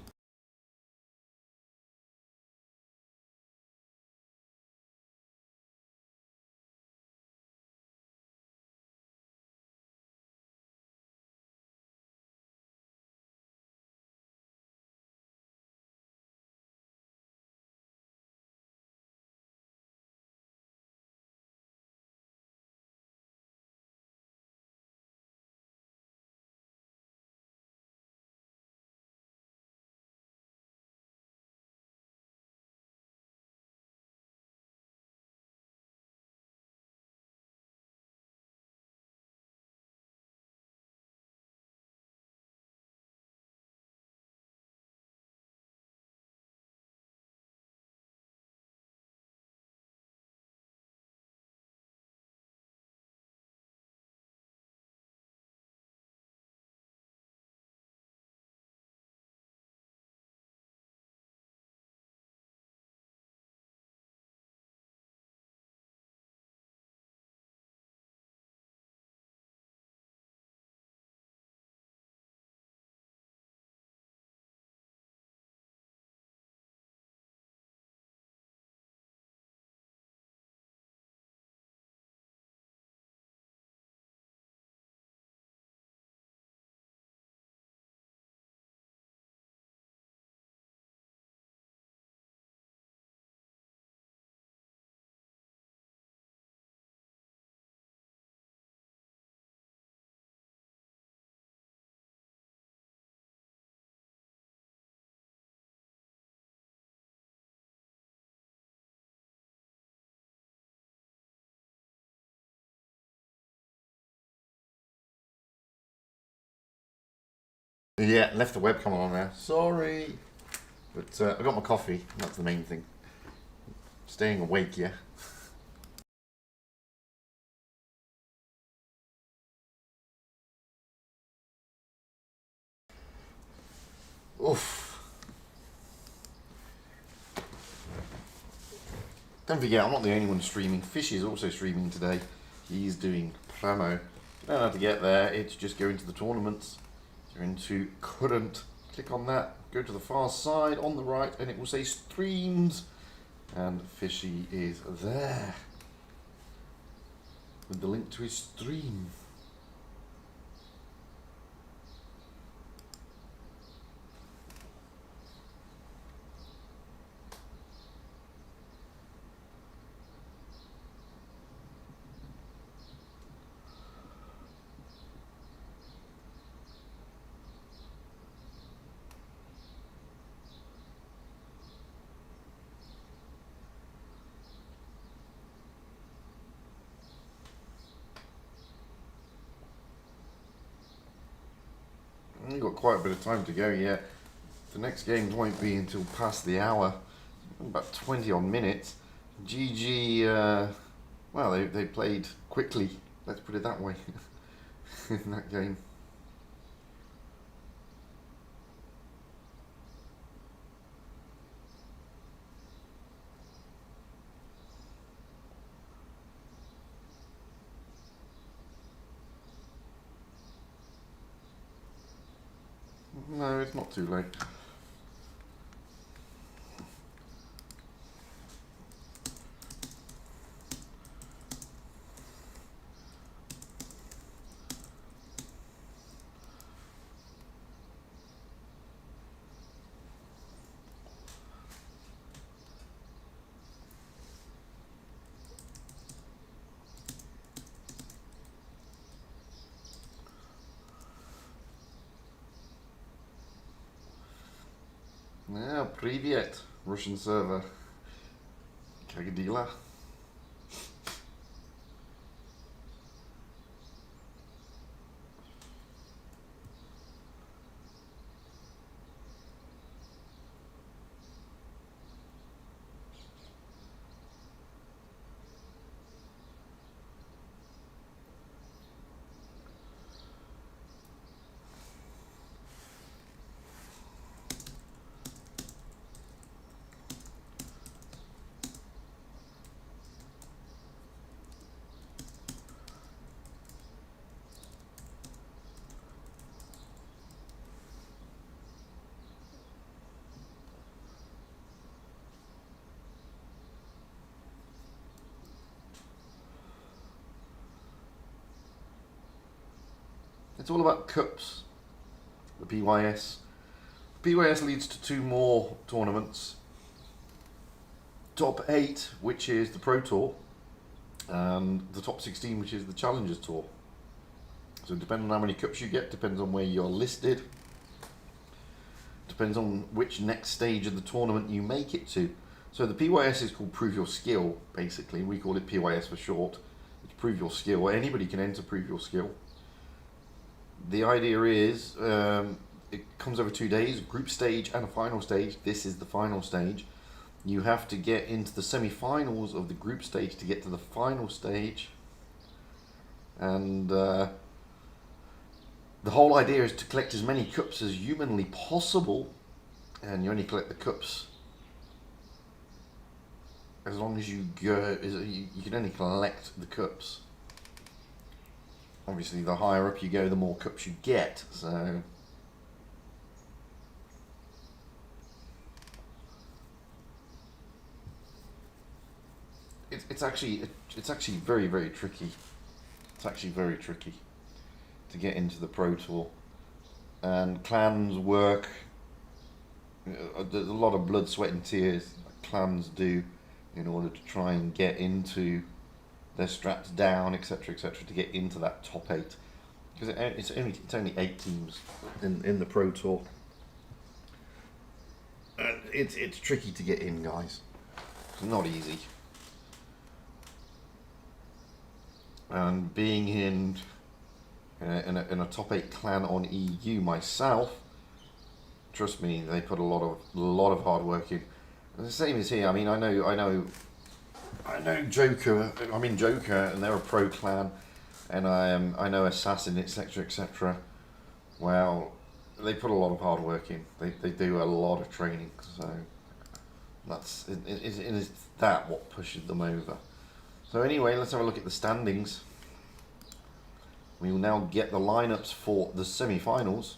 Speaker 1: Yeah, left the webcam on there. Sorry. But I got my coffee. That's the main thing. Staying awake, yeah. Oof. Don't forget, I'm not the only one streaming. Fishy is also streaming today. He's doing promo. You don't have to get there. It's just go into the tournaments. Go into current. Click on that. Go to the far side on the right, and it will say streams. And Fishy is there with the link to his stream. You've got quite a bit of time to go yet. The next games won't be until past the hour, about 20 odd minutes. GG, well, they played quickly, let's put it that way, in that game. No, it's not too late. Yeah, привет, Russian server. Kagadila. It's all about cups, the PYS. PYS leads to 2 more tournaments. Top 8, which is the Pro Tour, and the top 16, which is the Challengers Tour. So depending on how many cups you get, depends on where you're listed, depends on which next stage of the tournament you make it to. So the PYS is called Prove Your Skill, basically. We call it PYS for short. It's Prove Your Skill. Anybody can enter Prove Your Skill. The idea is, it comes over 2 days, group stage and a final stage. This is the final stage. You have to get into the semi-finals of the group stage to get to the final stage. And the whole idea is to collect as many cups as humanly possible. And you only collect the cups as long as you go, you can only collect the cups. Obviously, the higher up you go, the more cups you get. So it's actually very, very tricky. It's actually very tricky to get into the Pro Tour, and clans work. There's a lot of blood, sweat, and tears clans do in order to try and get into their straps down, etc., etc., to get into that top 8, because it's only 8 teams in the Pro Tour. It's tricky to get in, guys. It's not easy. And being in a top 8 clan on EU myself, trust me, they put a lot of hard work in. And the same as here. I mean, I know Joker. I'm in Joker, and they're a pro clan, and I know Assassin, etc., etc. Well, they put a lot of hard work in. They do a lot of training. So Is that what pushes them over. So anyway, let's have a look at the standings. We will now get the lineups for the semi-finals.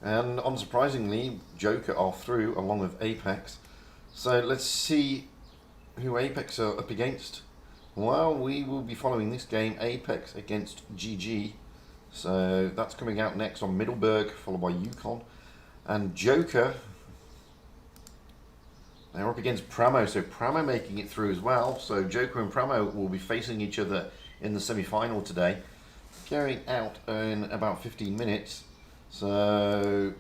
Speaker 1: And unsurprisingly, Joker are through along with Apex. So let's see who Apex are up against. Well, we will be following this game, Apex against GG. So that's coming out next on Middleburg, followed by Yukon. And Joker, they're up against Pramo, so Pramo making it through as well. So Joker and Pramo will be facing each other in the semi-final today, going out in about 15 minutes. So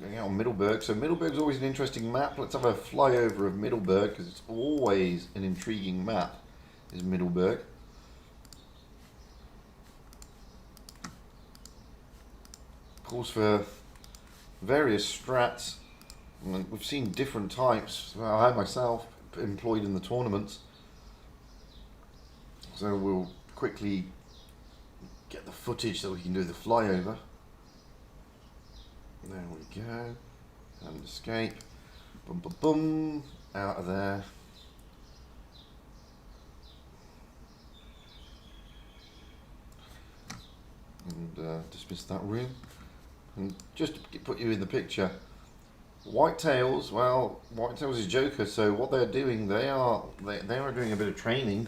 Speaker 1: going out on Middleburg. So Middleburg's always an interesting map. Let's have a flyover of Middleburg, because it's always an intriguing map, is Middleburg. Of course, for various strats, we've seen different types. Well, I myself employed in the tournaments, so we'll quickly get the footage so we can do the flyover. There we go, and escape. Boom, boom, boom, out of there. And dismiss that room. And just to put you in the picture, Whitetails, well, Whitetails is Joker, so what they're doing, they are doing a bit of training,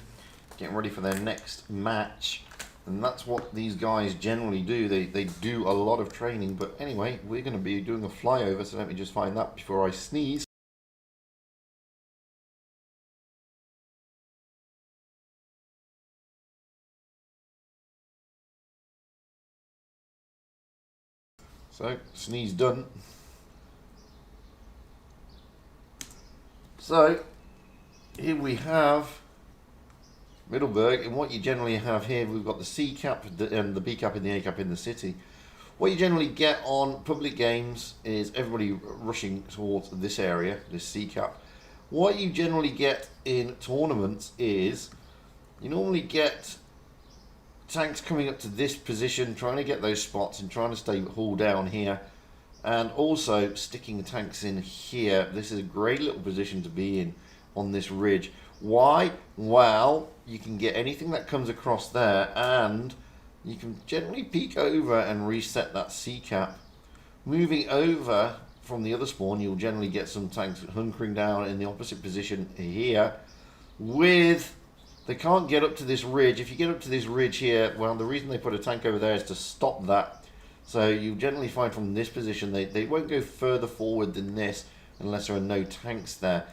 Speaker 1: getting ready for their next match, and that's what these guys generally do. They do a lot of training. But anyway, we're going to be doing a flyover, so let me just find that before I sneeze. So, sneeze done. So, here we have Middleburg, and what you generally have here, we've got the C cap and the B cap and the A cap in the city. What you generally get on public games is everybody rushing towards this area, this C cap. What you generally get in tournaments is you normally get tanks coming up to this position, trying to get those spots and trying to stay hauled down here, and also sticking tanks in here. This is a great little position to be in on this ridge. Why? Well, you can get anything that comes across there, and you can generally peek over and reset that C cap. Moving over from the other spawn, you'll generally get some tanks hunkering down in the opposite position here with... They can't get up to this ridge. If you get up to this ridge here, well, the reason they put a tank over there is to stop that. So you generally find from this position, they won't go further forward than this unless there are no tanks there.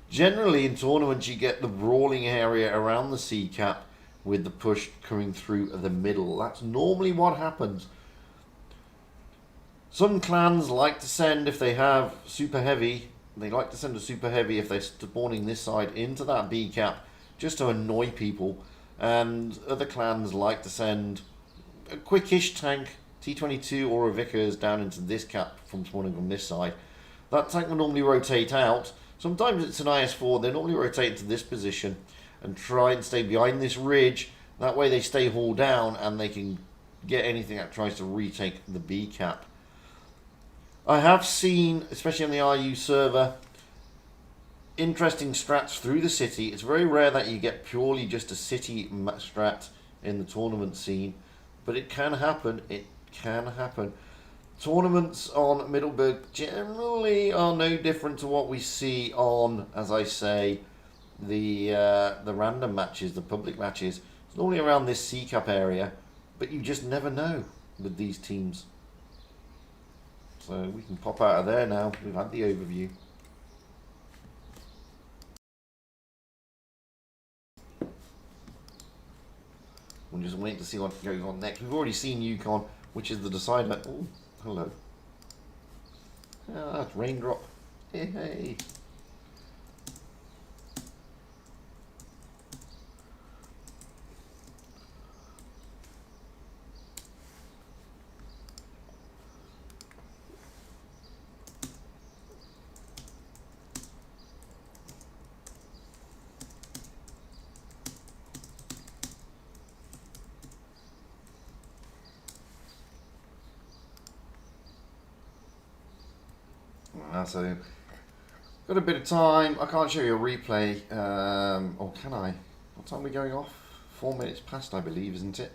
Speaker 1: Generally, in tournaments, you get the brawling area around the C cap with the push coming through the middle. That's normally what happens. Some clans like to send, if they have super heavy, they like to send a super heavy if they're spawning this side into that B cap, just to annoy people. And other clans like to send a quickish tank, T22 or a Vickers, down into this cap from spawning on this side. That tank will normally rotate out. Sometimes it's an IS-4, they normally rotate to this position and try and stay behind this ridge. That way they stay hauled down and they can get anything that tries to retake the B cap. I have seen, especially on the RU server, interesting strats through the city. It's very rare that you get purely just a city strat in the tournament scene, but it can happen. It can happen. Tournaments on Middleburg generally are no different to what we see on, as I say, the random matches, the public matches. It's normally around this C cap area, but you just never know with these teams. So we can pop out of there now. We've had the overview. We'll just wait to see what goes on next. We've already seen Yukon, which is the decider. Oh, hello. Ah, that's Raindrop. Hey, hey. So got a bit of time. I can't show you a replay, or can I? What time are we going off? 4 minutes past, I believe, isn't it?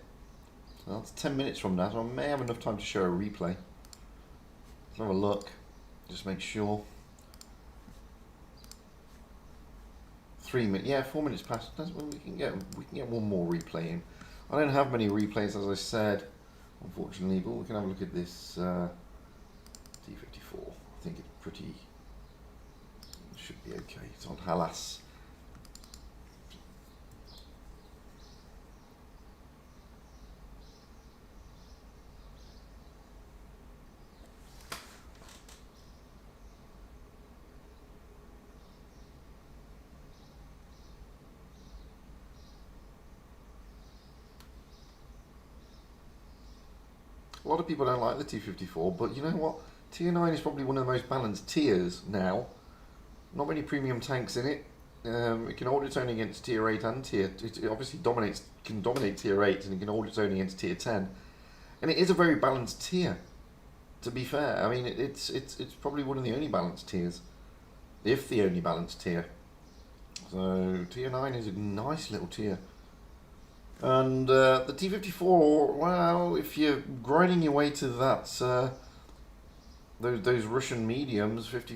Speaker 1: So that's 10 minutes from now, so I may have enough time to show a replay. Let's have a look. Just make sure. 3 minutes. Yeah, 4 minutes past. That's when we can get one more replay in. I don't have many replays, as I said, unfortunately, but we can have a look at this T54. I think it's pretty. Should be okay. It's on Halas. A lot of people don't like the T54, but you know what? Tier 9 is probably one of the most balanced tiers now. Not many premium tanks in it. It can hold its own against Tier 8 and Tier... It obviously can dominate Tier 8 and it can hold its own against Tier 10. And it is a very balanced tier, to be fair. I mean, it's probably one of the only balanced tiers. If the only balanced tier. So, Tier 9 is a nice little tier. And the T54, well, if you're grinding your way to that, those Russian mediums, the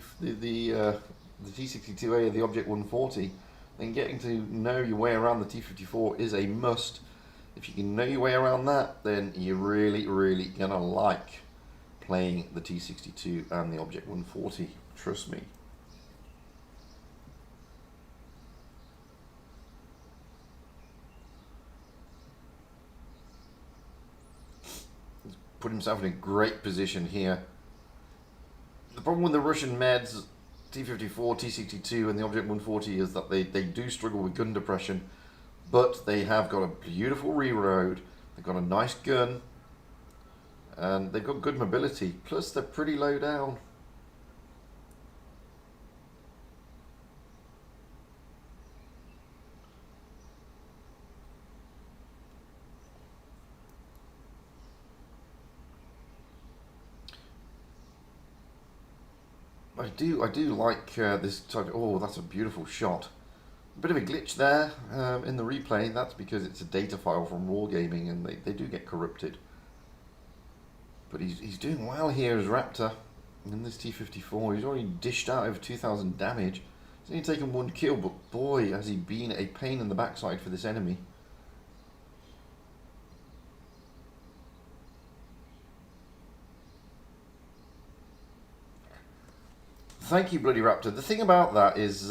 Speaker 1: T62A or the Object 140, then getting to know your way around the T54 is a must. If you can know your way around that, then you're really, really gonna like playing the T62 and the Object 140. Trust me. Put himself in a great position here. The problem with the Russian meds, T54, T62 and the Object 140 is that they do struggle with gun depression, but they have got a beautiful reload, they've got a nice gun, and they've got good mobility, plus they're pretty low down. I do like this type. Oh, that's a beautiful shot. A bit of a glitch there in the replay. That's because it's a data file from Raw Gaming, and they do get corrupted. But he's doing well here as Raptor in this T54. He's already dished out over 2,000 damage. He's only taken 1 kill, but boy, has he been a pain in the backside for this enemy. Thank you, Bloody Raptor. The thing about that is,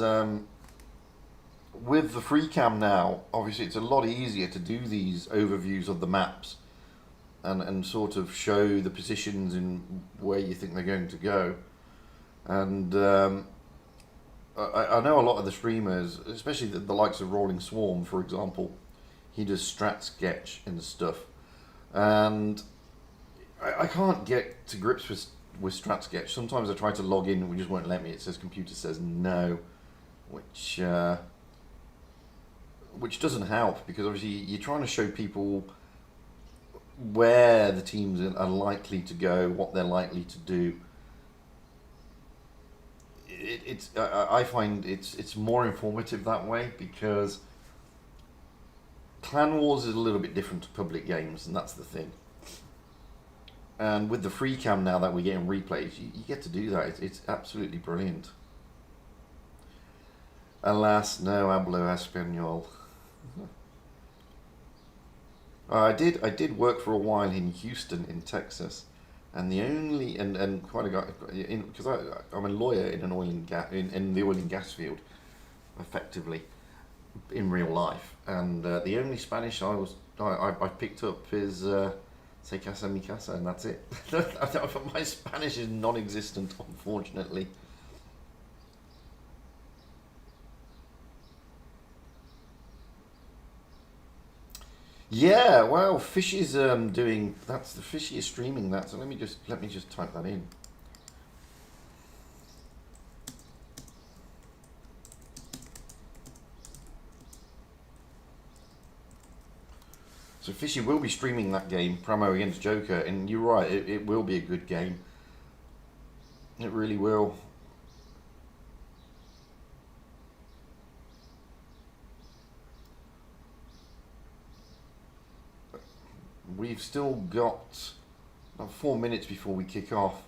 Speaker 1: with the free cam now, obviously it's a lot easier to do these overviews of the maps and sort of show the positions in where you think they're going to go. And I know a lot of the streamers, especially the likes of Rolling Swarm, for example, he does strat sketch and stuff. And I can't get to grips with strat sketch. Sometimes I try to log in and it just won't let me. It says computer says no, which doesn't help, because obviously you're trying to show people where the teams are likely to go, what they're likely to do. I find it's more informative that way, because Clan Wars is a little bit different to public games, and that's the thing. And with the free cam now that we're getting replays, you get to do that. It's absolutely brilliant. Alas, no hablo español. I did work for a while in Houston, in Texas, and the only and quite a guy because I'm a lawyer in an oil and gas in the oil and gas field, effectively, in real life, and the only Spanish I picked up is. Se casa mi casa, and that's it. My Spanish is non-existent, unfortunately. Yeah, well, Fishy is doing. That's the Fishy is streaming that. So let me just type that in. So Fishy will be streaming that game, Pramo against Joker, and you're right, it will be a good game. It really will. we've still got about 4 minutes before we kick off.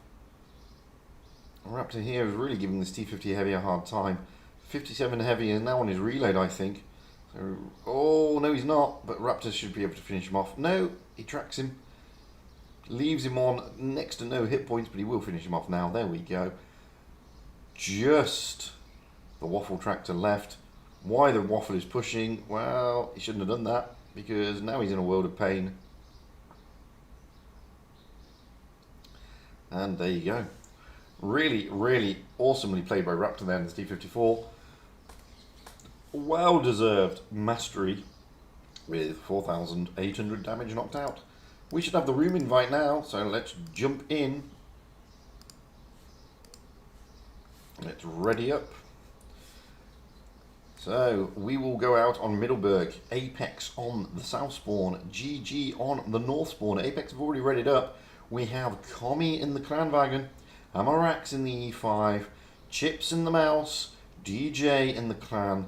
Speaker 1: Raptor here is really giving this T50 Heavy a hard time. 57 Heavy is now on his reload, I think. So, oh, no, he's not. But Raptor should be able to finish him off. No, he tracks him. Leaves him on next to no hit points, but he will finish him off now. There we go. Just the waffle tractor left. Why the waffle is pushing? Well, he shouldn't have done that, because now he's in a world of pain. And there you go. Really, really awesomely played by Raptor there in the T54. Well deserved mastery with 4,800 damage knocked out. We should have the room invite now, so let's jump in. Let's ready up. So we will go out on Middleburg, Apex on the south spawn, GG on the north spawn. Apex have already readied up. We have Commie in the clan wagon, Amorax in the E5, Chips in the mouse, DJ in the clan,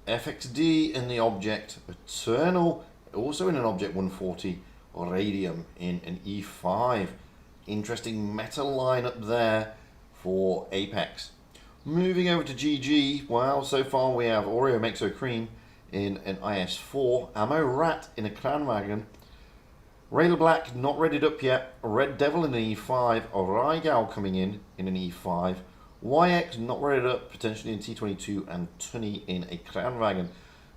Speaker 1: FXD in the object, Eternal also in an object 140, Radium in an E5. Interesting meta lineup there for Apex. Moving over to GG, well, so far we have Oreo Mexo Cream in an IS4, Ammo Rat in a clan wagon, Railer Black not readied up yet, Red Devil in an E5, Rygal coming in an E5, YX not readied up, potentially in T22, and Tunny in a clan wagon.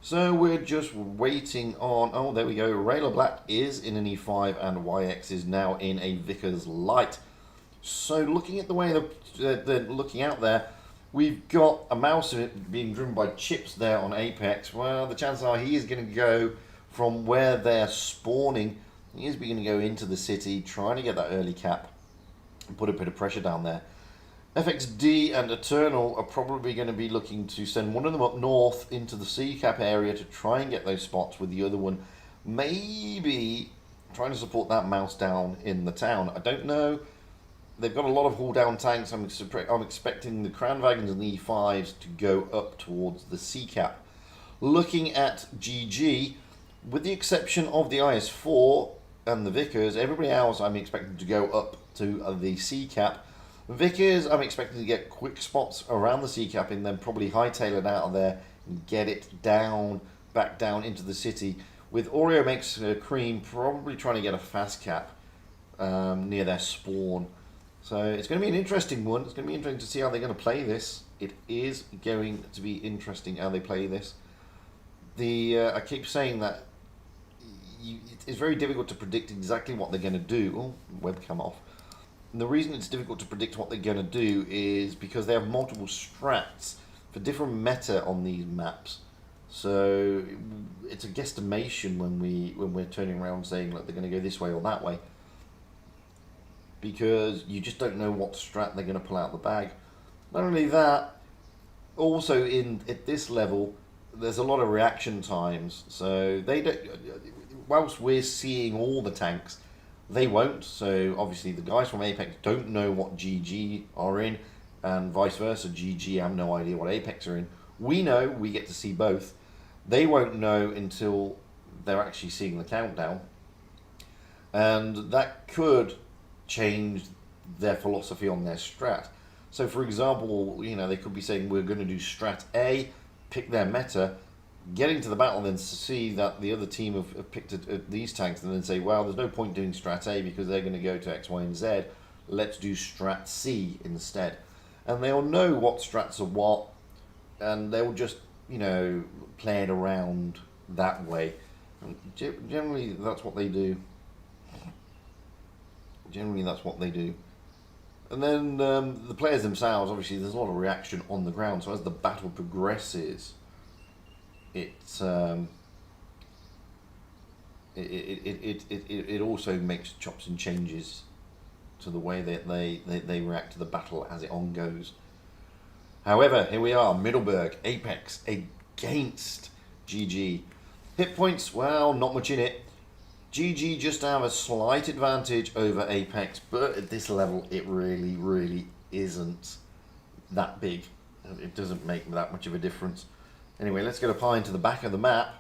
Speaker 1: So we're just waiting on, oh there we go, Railer Black is in an E5 and YX is now in a Vickers Light. So looking at the way they're looking out there, we've got a mouse being driven by Chips there on Apex. Well, the chances are he is going to go from where they're spawning. He is going to go into the city, trying to get that early cap and put a bit of pressure down there. FXD and Eternal are probably going to be looking to send one of them up north into the C cap area to try and get those spots, with the other one maybe trying to support that mouse down in the town. I don't know. They've got a lot of haul-down tanks. I'm expecting the Crown Wagons and the E5s to go up towards the C-cap. Looking at GG, with the exception of the IS-4 and the Vickers, everybody else I'm expecting to go up to the C-cap. Vickers, I'm expecting to get quick spots around the C-cap and then probably hightail it out of there and get it down, back down into the city. With Oreo Makes Cream probably trying to get a fast cap near their spawn. So it's going to be an interesting one. It's going to be interesting to see how they're going to play this. It is going to be interesting how they play this. I keep saying that it's very difficult to predict exactly what they're going to do. Oh, webcam off. And the reason it's difficult to predict what they're going to do is because they have multiple strats for different meta on these maps. So it's a guesstimation when we're turning around saying like they're going to go this way or that way, because you just don't know what strat they're going to pull out the bag. Not only that, also at this level, there's a lot of reaction times. So they don't. Whilst we're seeing all the tanks, they won't. So obviously the guys from Apex don't know what GG are in, and vice versa. GG have no idea what Apex are in. We know. We get to see both. They won't know until they're actually seeing the countdown, and that could change their philosophy on their strat. So for example, they could be saying we're going to do strat A, pick their meta, get into the battle, then see that the other team have picked these tanks, and then say, well, there's no point doing strat A because they're going to go to X, Y, and Z. Let's do strat C instead. And they'll know what strats are what, and they'll just, play it around that way. And generally, that's what they do. Generally, that's what they do. And then the players themselves, obviously, there's a lot of reaction on the ground. So as the battle progresses, it also makes chops and changes to the way that they react to the battle as it on goes. However, here we are, Middleburg, Apex against GG. Hit points, well, not much in it. GG just have a slight advantage over Apex, but at this level it really, really isn't that big. It doesn't make that much of a difference. Anyway, let's get up high into the back of the map.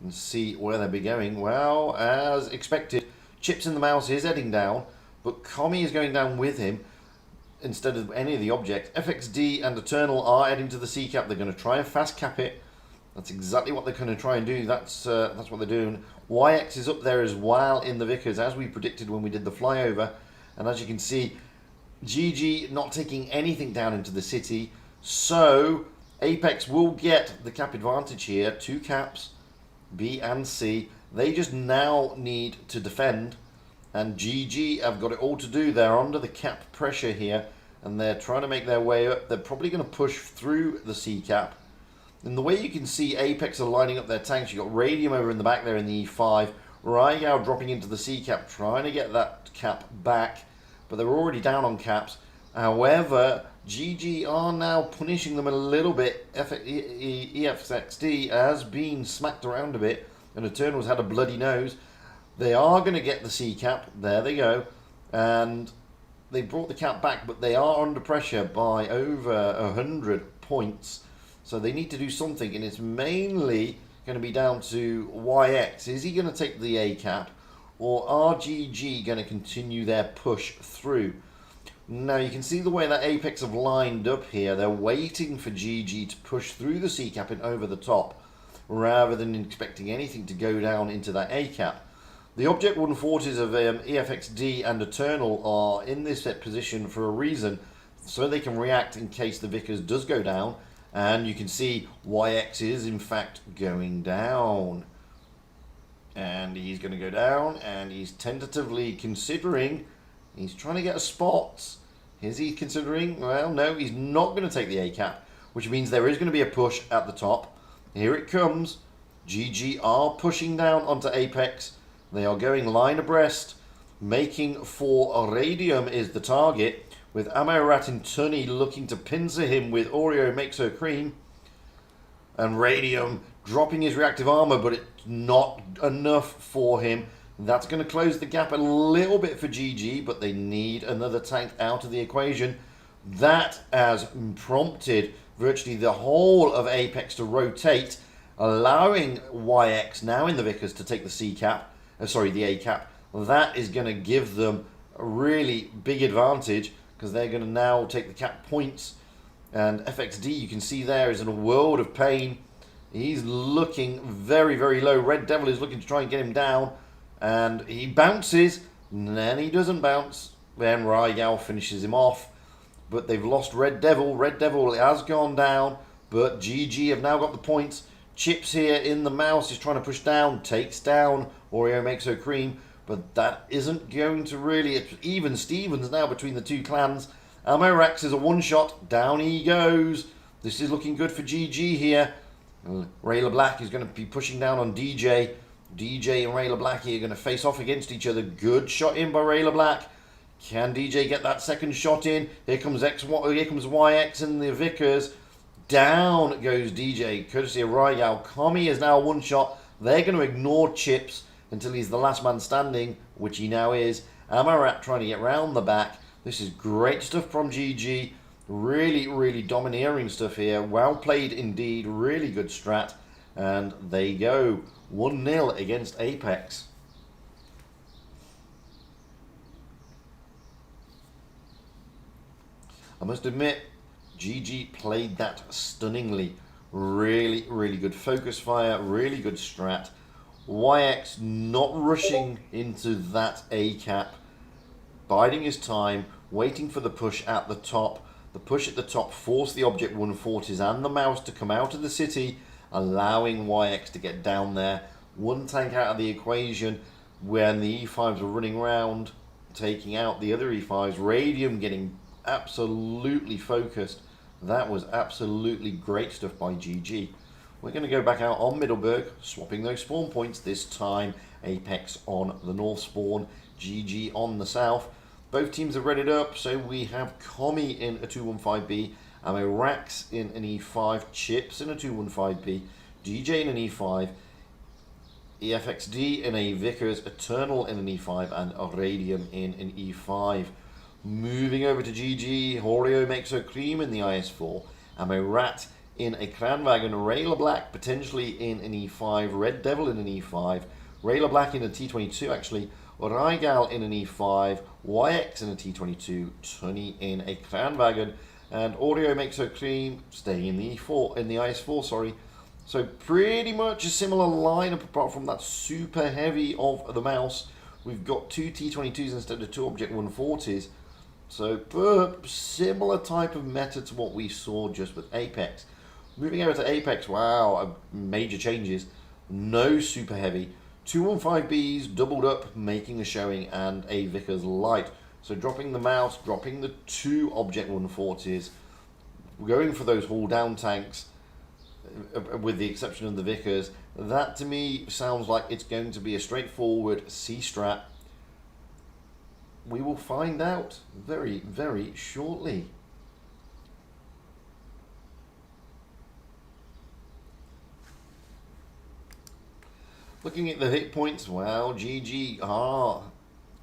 Speaker 1: and see where they'll be going. Well, as expected, Chips in the Mouse is heading down, but Commie is going down with him instead of any of the objects. FXD and Eternal are heading to the C cap. They're going to try and fast cap it. That's exactly what they're going to try and do. That's what they're doing. YX is up there as well in the Vickers, as we predicted when we did the flyover. And as you can see, GG not taking anything down into the city. So Apex will get the cap advantage here. 2 caps, B and C. They just now need to defend. And GG have got it all to do. They're under the cap pressure here. And they're trying to make their way up. They're probably going to push through the C cap. And the way you can see Apex are lining up their tanks, you've got Radium over in the back there in the E5, Raigao dropping into the C cap, trying to get that cap back, but they're already down on caps. However, GG are now punishing them a little bit. EFXD has been smacked around a bit, and Eternal's had a bloody nose. They are going to get the C cap, there they go, and they brought the cap back, but they are under pressure by over 100 points. So they need to do something, and it's mainly going to be down to YX. Is he going to take the A cap, or are GG going to continue their push through? Now you can see the way that Apex have lined up here. They're waiting for GG to push through the C cap and over the top, rather than expecting anything to go down into that A cap. The Object 140s of EFXD and Eternal are in this set position for a reason, so they can react in case the Vickers does go down. And you can see YX is in fact going down. And he's going to go down, and he's tentatively considering, he's trying to get a spot. Is he considering? Well, no, he's not going to take the A cap, which means there is going to be a push at the top. Here it comes. GG are pushing down onto Apex. They are going line abreast, making for Radium is the target, with Amorat and Tunny looking to pincer him with Oreo makes her cream. And Radium dropping his reactive armor, but it's not enough for him. That's going to close the gap a little bit for GG, but they need another tank out of the equation. That has prompted virtually the whole of Apex to rotate, allowing YX now in the Vickers to take the C cap, the A cap. That is going to give them a really big advantage, because they're going to now take the cap points. And FXD, you can see there, is in a world of pain. He's looking very, very low. Red Devil is looking to try and get him down. And he bounces, and then he doesn't bounce. Then Raigao finishes him off. But they've lost Red Devil. Red Devil has gone down, but GG have now got the points. Chips here in the Mouse is trying to push down, takes down Oreo makes her cream. But that isn't going to really... It's even Stevens now between the two clans. Amorax is a one-shot. Down he goes. This is looking good for GG here. Rayla Black is going to be pushing down on DJ. DJ and Rayla Black here are going to face off against each other. Good shot in by Rayla Black. Can DJ get that second shot in? Here comes YX and the Vickers. Down goes DJ, courtesy of Raigao. Commie is now one shot. They're going to ignore Chips until he's the last man standing, which he now is. Amarat trying to get round the back. This is great stuff from GG. Really, really domineering stuff here. Well played indeed. Really good strat. And they go 1-0 against Apex. I must admit, GG played that stunningly. Really, really good focus fire. Really good strat. YX not rushing into that A cap, biding his time, waiting for the push at the top. The push at the top forced the Object 140s and the Mouse to come out of the city, allowing YX to get down there. One tank out of the equation when the E5s were running around, taking out the other E5s. Radium getting absolutely focused. That was absolutely great stuff by GG. We're going to go back out on Middleburg, swapping those spawn points. This time, Apex on the north spawn, GG on the south. Both teams are readied up, so we have Commie in a 215B, Amorax in an E5, Chips in a 215B, DJ in an E5, EFXD in a Vickers, Eternal in an E5, and Radium in an E5. Moving over to GG, Oreo makes her cream in the IS4, Amorat in a Kranwagen, Rayla Black potentially in an E5, Red Devil in an E5, Rayla Black in a T22 actually, Reigal in an E5, YX in a T22, Tunny in a Kranwagen, and Oreo makes her cream staying in the E4, in the IS4, sorry. So pretty much a similar lineup apart from that super heavy of the mouse. We've got two T22s instead of two Object 140s. So similar type of meta to what we saw just with Apex. Moving over to Apex, wow, major changes. No super heavy. 215Bs doubled up, making a showing, and a Vickers Light. So dropping the mouse, dropping the two Object 140s, going for those haul down tanks, with the exception of the Vickers. That to me sounds like it's going to be a straightforward C-strat. We will find out very, very shortly. Looking at the hit points, wow, GG are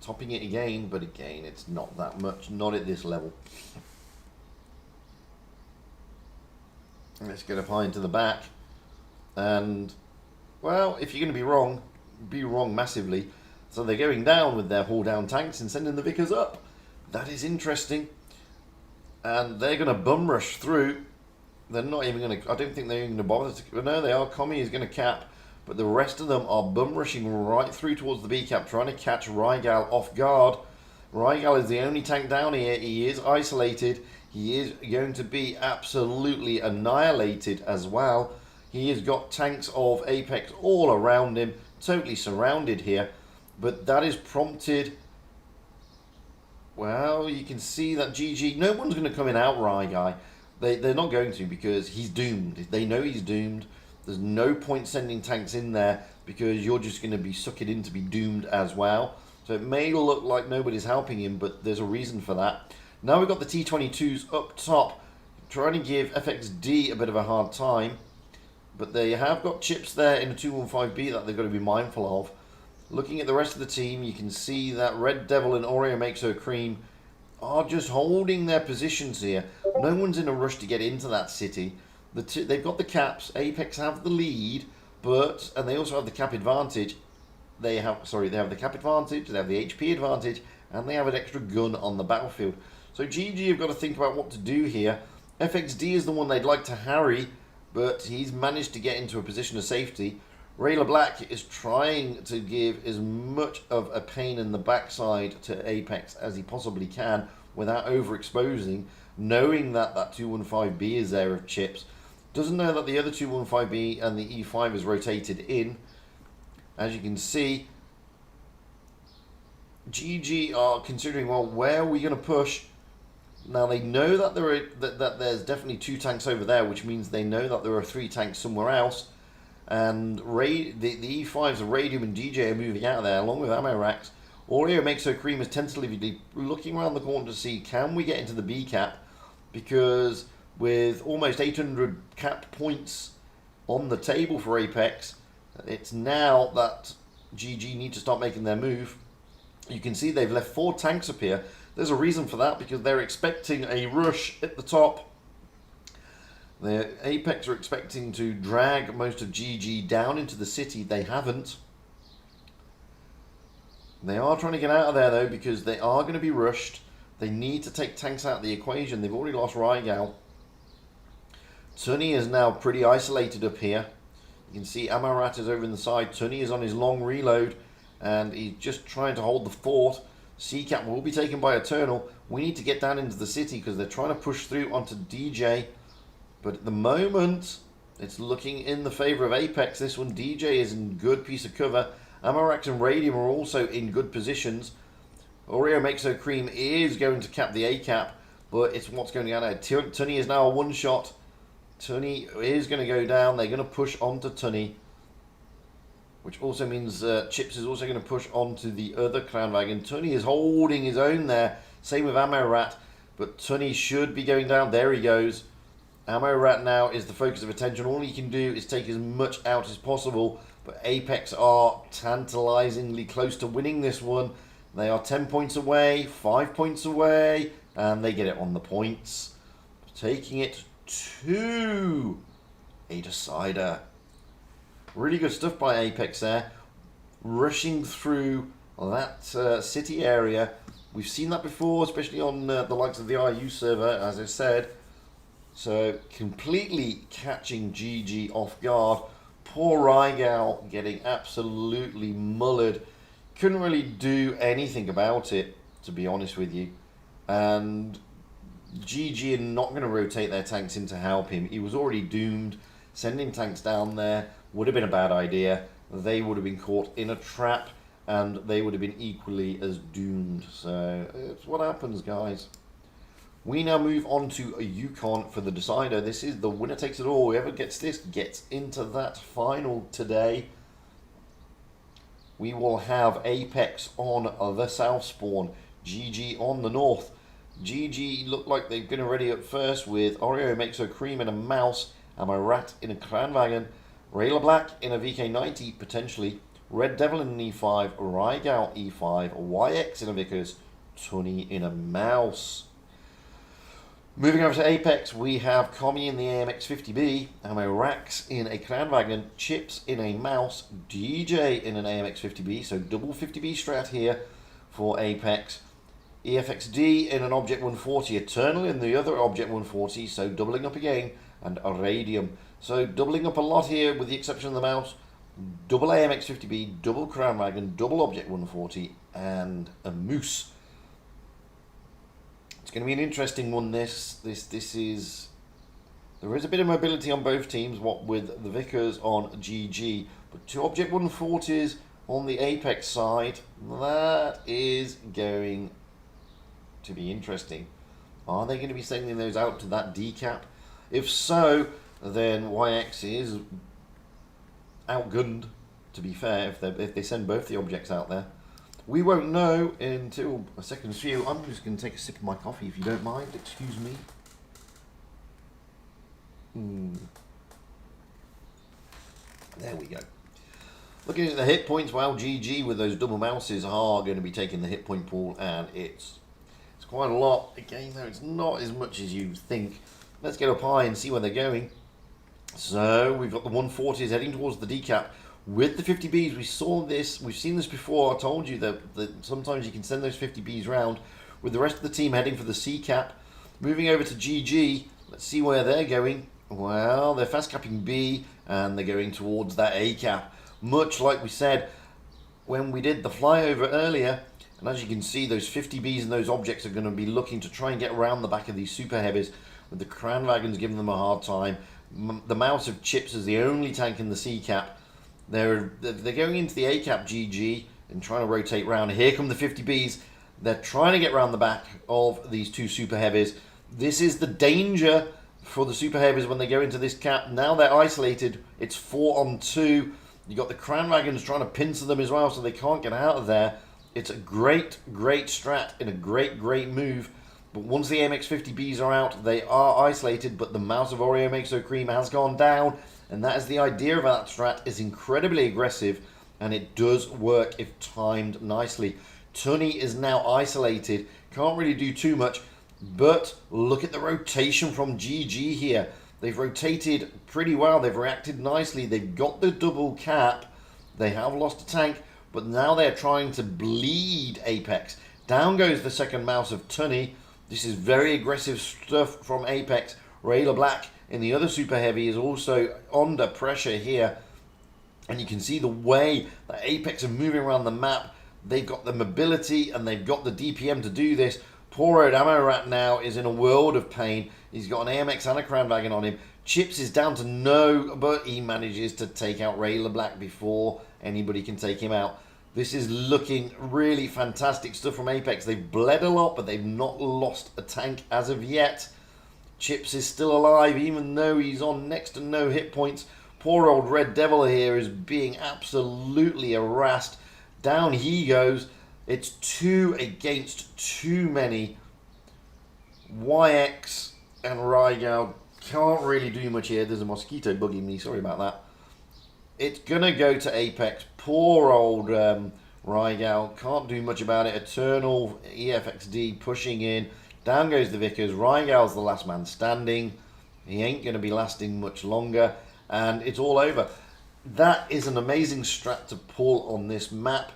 Speaker 1: topping it again, but again, it's not that much, not at this level. Let's get up high into the back. And, well, if you're going to be wrong massively. So they're going down with their haul down tanks and sending the Vickers up. That is interesting. And they're going to bum rush through. They're not even going to, I don't think they're even going to bother to, no, they are. Commie is going to cap. But the rest of them are bum rushing right through towards the B cap, trying to catch Reigal off guard. Reigal is the only tank down here. He is isolated. He is going to be absolutely annihilated as well. He has got tanks of Apex all around him, totally surrounded here. But that is prompted, well, you can see that GG, no one's going to come in outright, guy. They're not going to, because he's doomed. They know he's doomed. There's no point sending tanks in there because you're just going to be sucking in to be doomed as well. So it may look like nobody's helping him, but there's a reason for that. Now we've got the T22s up top, trying to give FXD a bit of a hard time. But they have got chips there in a 215B that they've got to be mindful of. Looking at the rest of the team, you can see that Red Devil and Oreo makes her cream are just holding their positions here. No one's in a rush to get into that city. They've got the caps. Apex have the lead, and they also have the cap advantage. They have the cap advantage, they have the HP advantage, and they have an extra gun on the battlefield. So GG have got to think about what to do here. FXD is the one they'd like to harry, but he's managed to get into a position of safety. Rayla Black is trying to give as much of a pain in the backside to Apex as he possibly can without overexposing, knowing that that 215B is there of chips. Doesn't know that the other 215B and the E5 is rotated in. As you can see, GG are considering, well, where are we going to push? Now they know that there's definitely two tanks over there, which means they know that there are three tanks somewhere else. And the E5s of Radium and DJ are moving out of there along with ammo racks. Oreo makes her cream is tentatively looking around the corner to see, can we get into the B cap? Because with almost 800 cap points on the table for Apex, it's now that GG need to start making their move. You can see they've left 4 tanks up here. There's a reason for that, because they're expecting a rush at the top. The Apex are expecting to drag most of GG down into the city. They haven't. They are trying to get out of there, though, because they are going to be rushed. They need to take tanks out of the equation. They've already lost Reigal. Tunny is now pretty isolated up here. You can see Amarat is over in the side. Tunny is on his long reload, and he's just trying to hold the fort. C-Cap will be taken by Eternal. We need to get down into the city because they're trying to push through onto DJ. But at the moment, it's looking in the favor of Apex. This one, DJ is in good piece of cover. Amarax and Radium are also in good positions. Oreo makes her cream is going to cap the A-cap, but it's what's going on now. Tunny is now a one-shot. Tunny is going to go down. They're going to push onto Tunny, which also means Chips is also going to push onto the other Kranwagen. Tunny is holding his own there. Same with Ammo Rat, but Tunny should be going down. There he goes. Ammo Rat now is the focus of attention. All he can do is take as much out as possible, but Apex are tantalizingly close to winning this one. They are 10 points away, 5 points away, and they get it on the points, taking it 2. A decider. Really good stuff by Apex there. Rushing through that city area. We've seen that before, especially on the likes of the IU server, as I said. So, completely catching GG off guard. Poor Rygal getting absolutely mullered. Couldn't really do anything about it, to be honest with you. And GG are not going to rotate their tanks in to help him. He was already doomed. Sending tanks down there would have been a bad idea. They would have been caught in a trap, and they would have been equally as doomed. So, it's what happens, guys. We now move on to a Yukon for the decider. This is the winner takes it all. Whoever gets this gets into that final today. We will have Apex on the south spawn, GG on the north. GG look like they've been ready at first with Oreo makes a cream and a mouse, and a rat in a Cranwagon, Rayla Black in a VK90 potentially, Red Devil in an E5, Rygal E5, YX in a Vickers, Tunny in a mouse. Moving over to Apex, we have Commie in the AMX-50B, Ammo Rax in a Cranwagon, Chips in a mouse, DJ in an AMX-50B, so double 50B strat here for Apex. EFXD in an Object 140, Eternal in the other Object 140, so doubling up again, and a Radium. So doubling up a lot here with the exception of the mouse, double AMX-50B, double Cranwagon, double Object 140, and a Moose. It's going to be an interesting one. This is, there is a bit of mobility on both teams. What with the Vickers on GG, but 2 Object 140s on the Apex side. That is going to be interesting. Are they going to be sending those out to that decap? If so, then YX is outgunned. To be fair, if they send both the objects out there. We won't know until a second's view. I'm just going to take a sip of my coffee if you don't mind. Excuse me. There we go. Looking at the hit points, well, GG with those double mouses are going to be taking the hit point pool, and it's quite a lot. Again, though, it's not as much as you think. Let's get up high and see where they're going. So we've got the 140s heading towards the decap. With the 50Bs, we saw this, we've seen this before. I told you that sometimes you can send those 50Bs round. With the rest of the team heading for the C cap. Moving over to GG, let's see where they're going. Well, they're fast capping B, and they're going towards that A cap. Much like we said when we did the flyover earlier. And as you can see, those 50Bs and those objects are going to be looking to try and get around the back of these super heavies. With the Cranwagons giving them a hard time. The Mouse of Chips is the only tank in the C cap. They're going into the A cap GG and trying to rotate round. Here come the 50Bs. They're trying to get around the back of these 2 super heavies. This is the danger for the super heavies when they go into this cap. Now they're isolated. It's 4 on 2. You got the Cranwagons trying to pincer them as well, so they can't get out of there. It's a great strat and a great move. But once the MX-50Bs are out, they are isolated. But the Mouse of Oreo Makes No Cream has gone down. And that is the idea of that strat. It's incredibly aggressive, and it does work if timed nicely. Tunny is now isolated. Can't really do too much. But look at the rotation from GG here. They've rotated pretty well. They've reacted nicely. They've got the double cap. They have lost a tank. But now they're trying to bleed Apex. Down goes the second Mouse of Tunny. This is very aggressive stuff from Apex. Rayla Black in the other super heavy is also under pressure here. And you can see the way that Apex are moving around the map. They've got the mobility and they've got the DPM to do this. Poor old Ammo Rat now is in a world of pain. He's got an AMX and a Cranwagon on him. Chips is down to no, but he manages to take out Rayla Black before anybody can take him out. This is looking really fantastic stuff from Apex. They've bled a lot, but they've not lost a tank as of yet. Chips is still alive, even though he's on next to no hit points. Poor old Red Devil here is being absolutely harassed. Down he goes. It's 2 against too many. YX and Rygal can't really do much here. There's a mosquito bugging me. Sorry about that. It's going to go to Apex. Poor old Rygal. Can't do much about it. Eternal EFXD pushing in. Down goes the Vickers. Rygal's the last man standing. He ain't going to be lasting much longer, and it's all over. That is an amazing strat to pull on this map,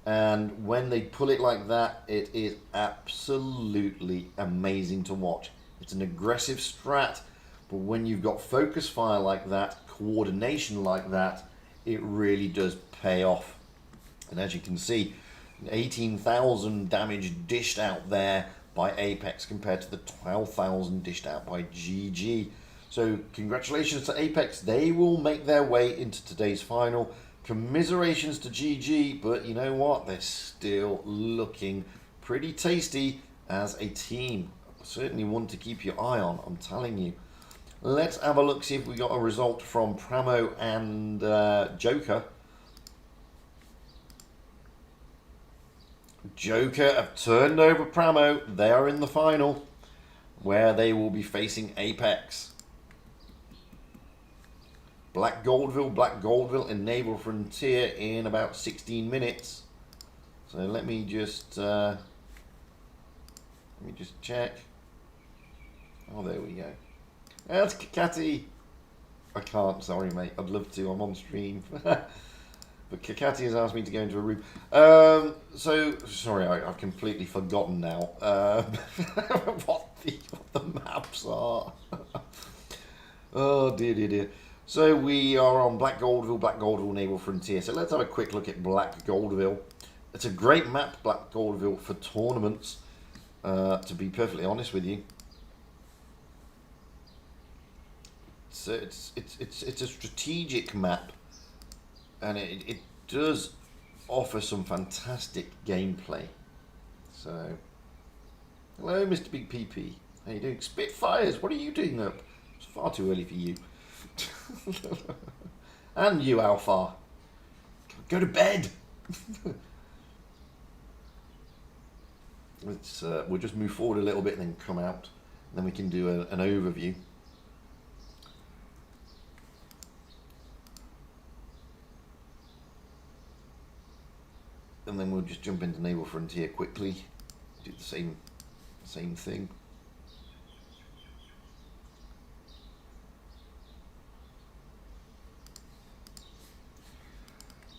Speaker 1: and when they pull it like that, it is absolutely amazing to watch. It's an aggressive strat, but when you've got focus fire like that, coordination like that, it really does pay off. And as you can see, 18,000 damage dished out there by Apex compared to the 12,000 dished out by GG. So congratulations to Apex. They will make their way into today's final. Commiserations to GG, but you know what? They're still looking pretty tasty as a team. Certainly one to keep your eye on, I'm telling you. Let's have a look, see if we got a result from Pramo and Joker. Joker have turned over Pramo. They are in the final, where they will be facing Apex. Black Goldville, and Naval Frontier in about 16 minutes. So let me just check. Oh, there we go. That's Kakati. I can't, sorry mate. I'd love to. I'm on stream. But Kakati has asked me to go into a room. So, sorry, I've completely forgotten now what the maps are. Oh, dear. So, we are on Black Goldville, Naval Frontier. So, let's have a quick look at Black Goldville. It's a great map, Black Goldville, for tournaments, to be perfectly honest with you. So it's a strategic map, and it does offer some fantastic gameplay. So, hello, Mr. Big PP. How you doing? Spitfires, what are you doing up? It's far too early for you. And you, Alpha. Go to bed. We'll just move forward a little bit and then come out. And then we can do an overview. And then we'll just jump into Naval Frontier quickly. Do the same thing.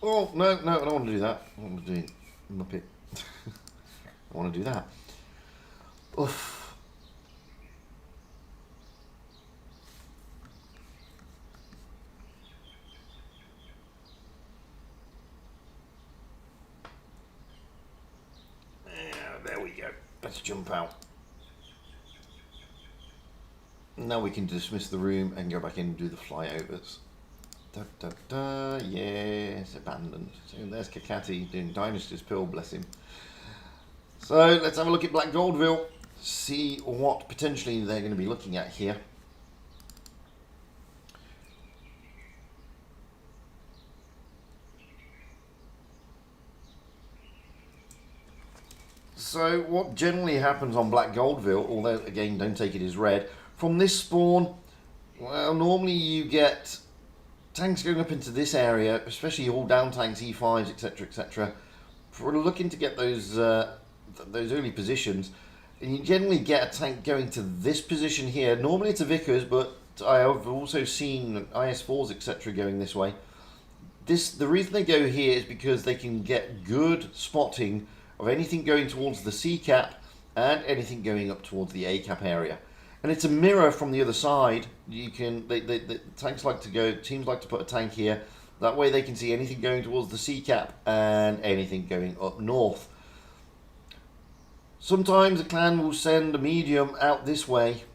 Speaker 1: Oh, no, I don't want to do that. I want to do Muppet. I want to do that. Oof. There we go. Let's jump out. Now we can dismiss the room and go back in and do the flyovers. Yes, abandoned. So there's Kakati doing Dynasty's Pill, bless him. So let's have a look at Black Goldville, see what potentially they're going to be looking at here. So what generally happens on Black Goldville, although again don't take it as read, from this spawn, well, normally you get tanks going up into this area, especially all down tanks, E5s, etc, etc. For looking to get those early positions, and you generally get a tank going to this position here. Normally it's a Vickers, but I have also seen IS4s, etc, going this way. The reason they go here is because they can get good spotting of anything going towards the C cap and anything going up towards the A cap area. And it's a mirror from the other side. You can the tanks like to go, teams like to put a tank here. That way they can see anything going towards the C cap and anything going up north. Sometimes a clan will send a medium out this way,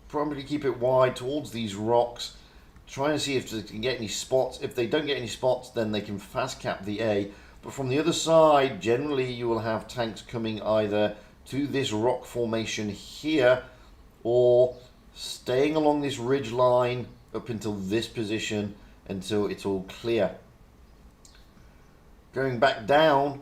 Speaker 1: probably keep it wide towards these rocks, trying to see if they can get any spots. If they don't get any spots, then they can fast cap the A. But from the other side, generally you will have tanks coming either to this rock formation here or staying along this ridge line up until this position until it's all clear. Going back down,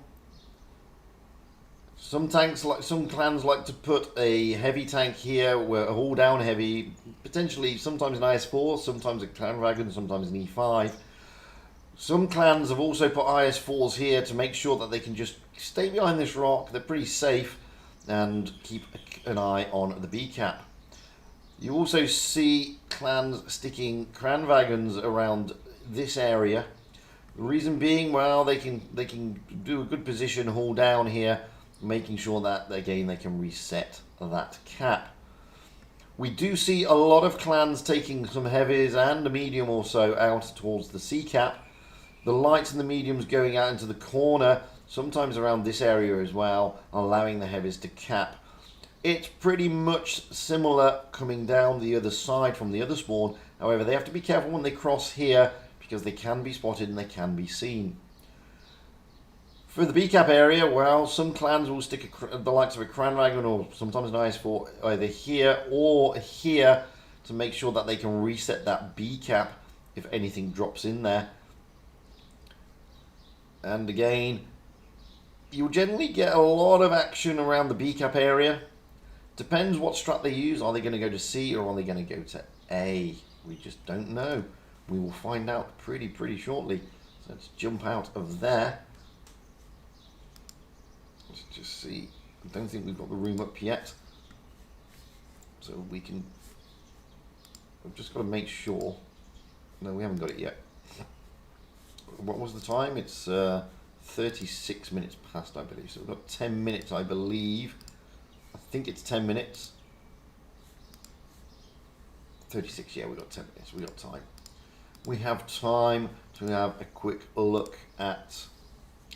Speaker 1: some clans like to put a heavy tank here, where a haul down heavy, potentially sometimes an IS4, sometimes a clan wagon, sometimes an E5. Some clans have also put IS4s here to make sure that they can just stay behind this rock. They're pretty safe and keep an eye on the B cap. You also see clans sticking Kranvagons around this area. The reason being, well, they can do a good position haul down here, making sure that again they can reset that cap. We do see a lot of clans taking some heavies and a medium or so out towards the C cap. The lights and the mediums going out into the corner, sometimes around this area as well, allowing the heavies to cap. It's pretty much similar coming down the other side from the other spawn. However, they have to be careful when they cross here because they can be spotted and they can be seen. For the B cap area, well, some clans will stick the likes of a Kranvagon or sometimes an IS4 either here or here to make sure that they can reset that B cap if anything drops in there. And again, you'll generally get a lot of action around the B cap area. Depends what strat they use. Are they going to go to C or are they going to go to A? We just don't know. We will find out pretty shortly. So let's jump out of there. Let's just see. I don't think we've got the room up yet. So we can... We've just got to make sure. No, we haven't got it yet. What was the time? It's 36 minutes past, I believe. So we've got 10 minutes, I believe. I think it's 10 minutes. 36, yeah, we've got 10 minutes. We've got time. We have time to have a quick look at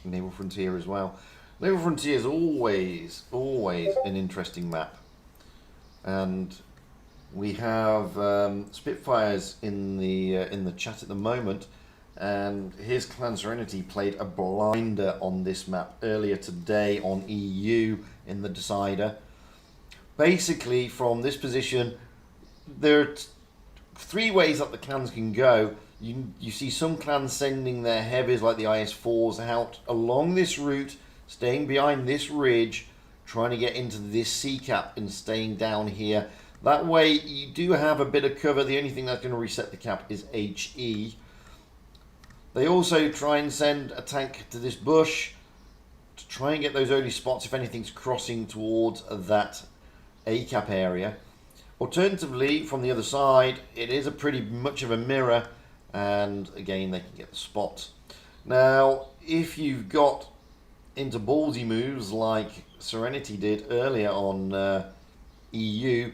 Speaker 1: Naval Frontier as well. Naval Frontier is always an interesting map. And we have Spitfires in the chat at the moment. And his Clan Serenity played a blinder on this map earlier today on EU in the decider. Basically, from this position, there are three ways that the clans can go. You see some clans sending their heavies like the IS4s out along this route, staying behind this ridge, trying to get into this C cap and staying down here. That way you do have a bit of cover. The only thing that's going to reset the cap is HE. They also try and send a tank to this bush to try and get those early spots if anything's crossing towards that A cap area. Alternatively, from the other side, it is a pretty much of a mirror, and again they can get the spot. Now, if you've got into ballsy moves like Serenity did earlier on EU,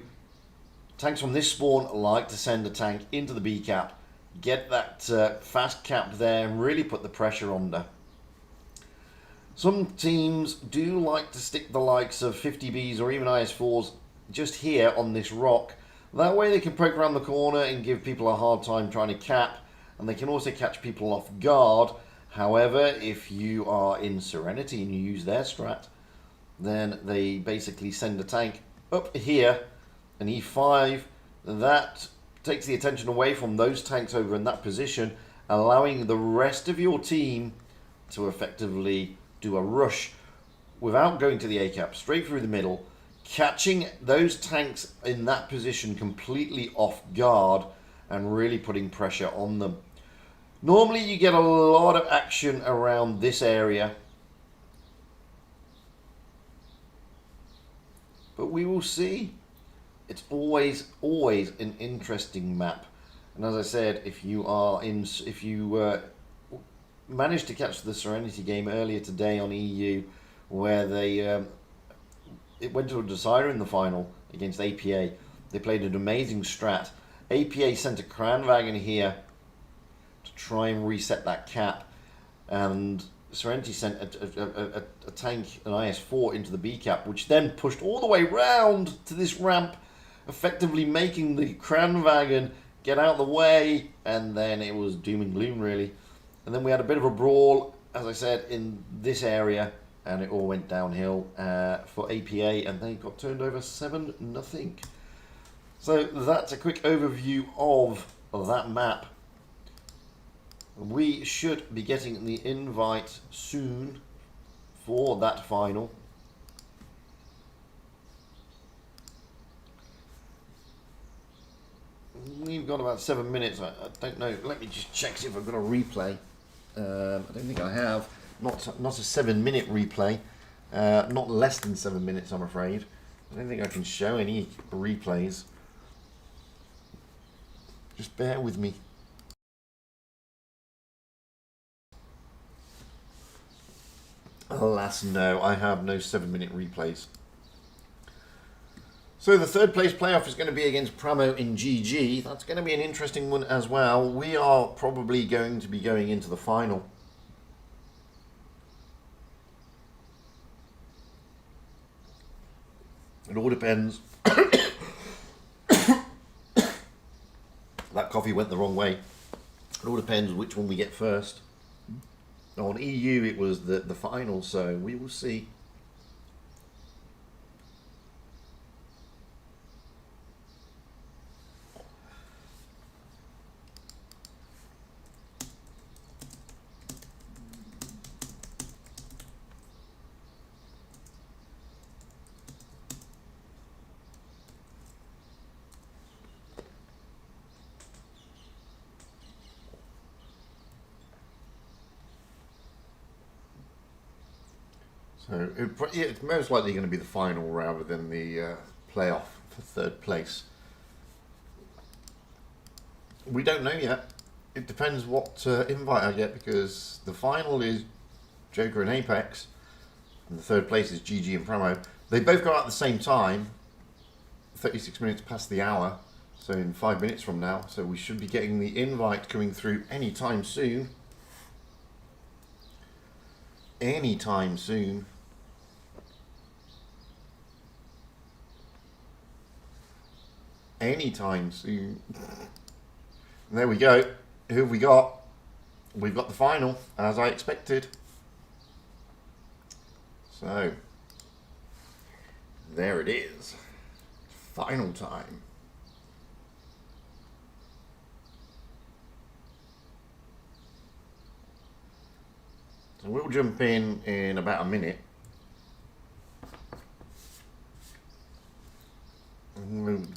Speaker 1: tanks from this spawn like to send a tank into the B cap, get that fast cap there and really put the pressure under. Some teams do like to stick the likes of 50Bs or even IS4s just here on this rock. That way they can poke around the corner and give people a hard time trying to cap, and they can also catch people off guard. However, if you are in Serenity and you use their strat, then they basically send a tank up here, an E5, that takes the attention away from those tanks over in that position, allowing the rest of your team to effectively do a rush without going to the A cap, straight through the middle, catching those tanks in that position completely off guard and really putting pressure on them. Normally you get a lot of action around this area, but we will see. It's always an interesting map. And as I said, if you managed to catch the Serenity game earlier today on EU, where they it went to a decider in the final against APA. They played an amazing strat. APA sent a Kranvagon here to try and reset that cap, and Serenity sent a tank, an IS4, into the B cap, which then pushed all the way round to this ramp, effectively making the Kranvagon get out of the way, and then it was doom and gloom really. And then we had a bit of a brawl, as I said, in this area, and it all went downhill for APA, and they got turned over 7-0. So that's a quick overview of that map. We should be getting the invite soon for that final. We've got about 7 minutes. I don't know. Let me just check see if I've got a replay. I don't think I have. Not a 7-minute replay. Not less than 7 minutes, I'm afraid. I don't think I can show any replays. Just bear with me. Alas, no, I have no 7-minute replays. So the third place playoff is going to be against Pramo in GG. That's going to be an interesting one as well. We are probably going to be going into the final. It all depends. That coffee went the wrong way. It all depends which one we get first. On EU, it was the final, so we will see. So it's most likely going to be the final rather than the playoff for third place. We don't know yet. It depends what invite I get, because the final is Joker and Apex, and the third place is GG and Pramo. They both go out at the same time, 36 minutes past the hour, so in 5 minutes from now. So we should be getting the invite coming through anytime soon. Anytime soon. Anytime soon. There we go. Who have we got? We've got the final, as I expected. So, there it is. Final time. So we'll jump in about a minute.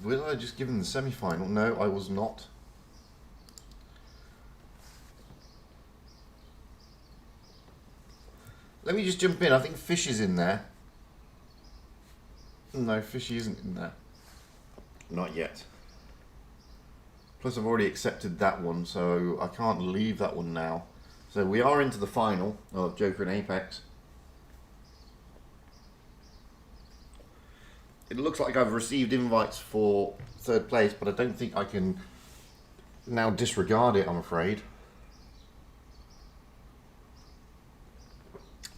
Speaker 1: Was I just given the semi-final? No, I was not. Let me just jump in. I think Fish is in there. No, Fishy isn't in there. Not yet. Plus, I've already accepted that one, so I can't leave that one now. So we are into the final of Joker and Apex. It looks like I've received invites for third place, but I don't think I can now disregard it, I'm afraid.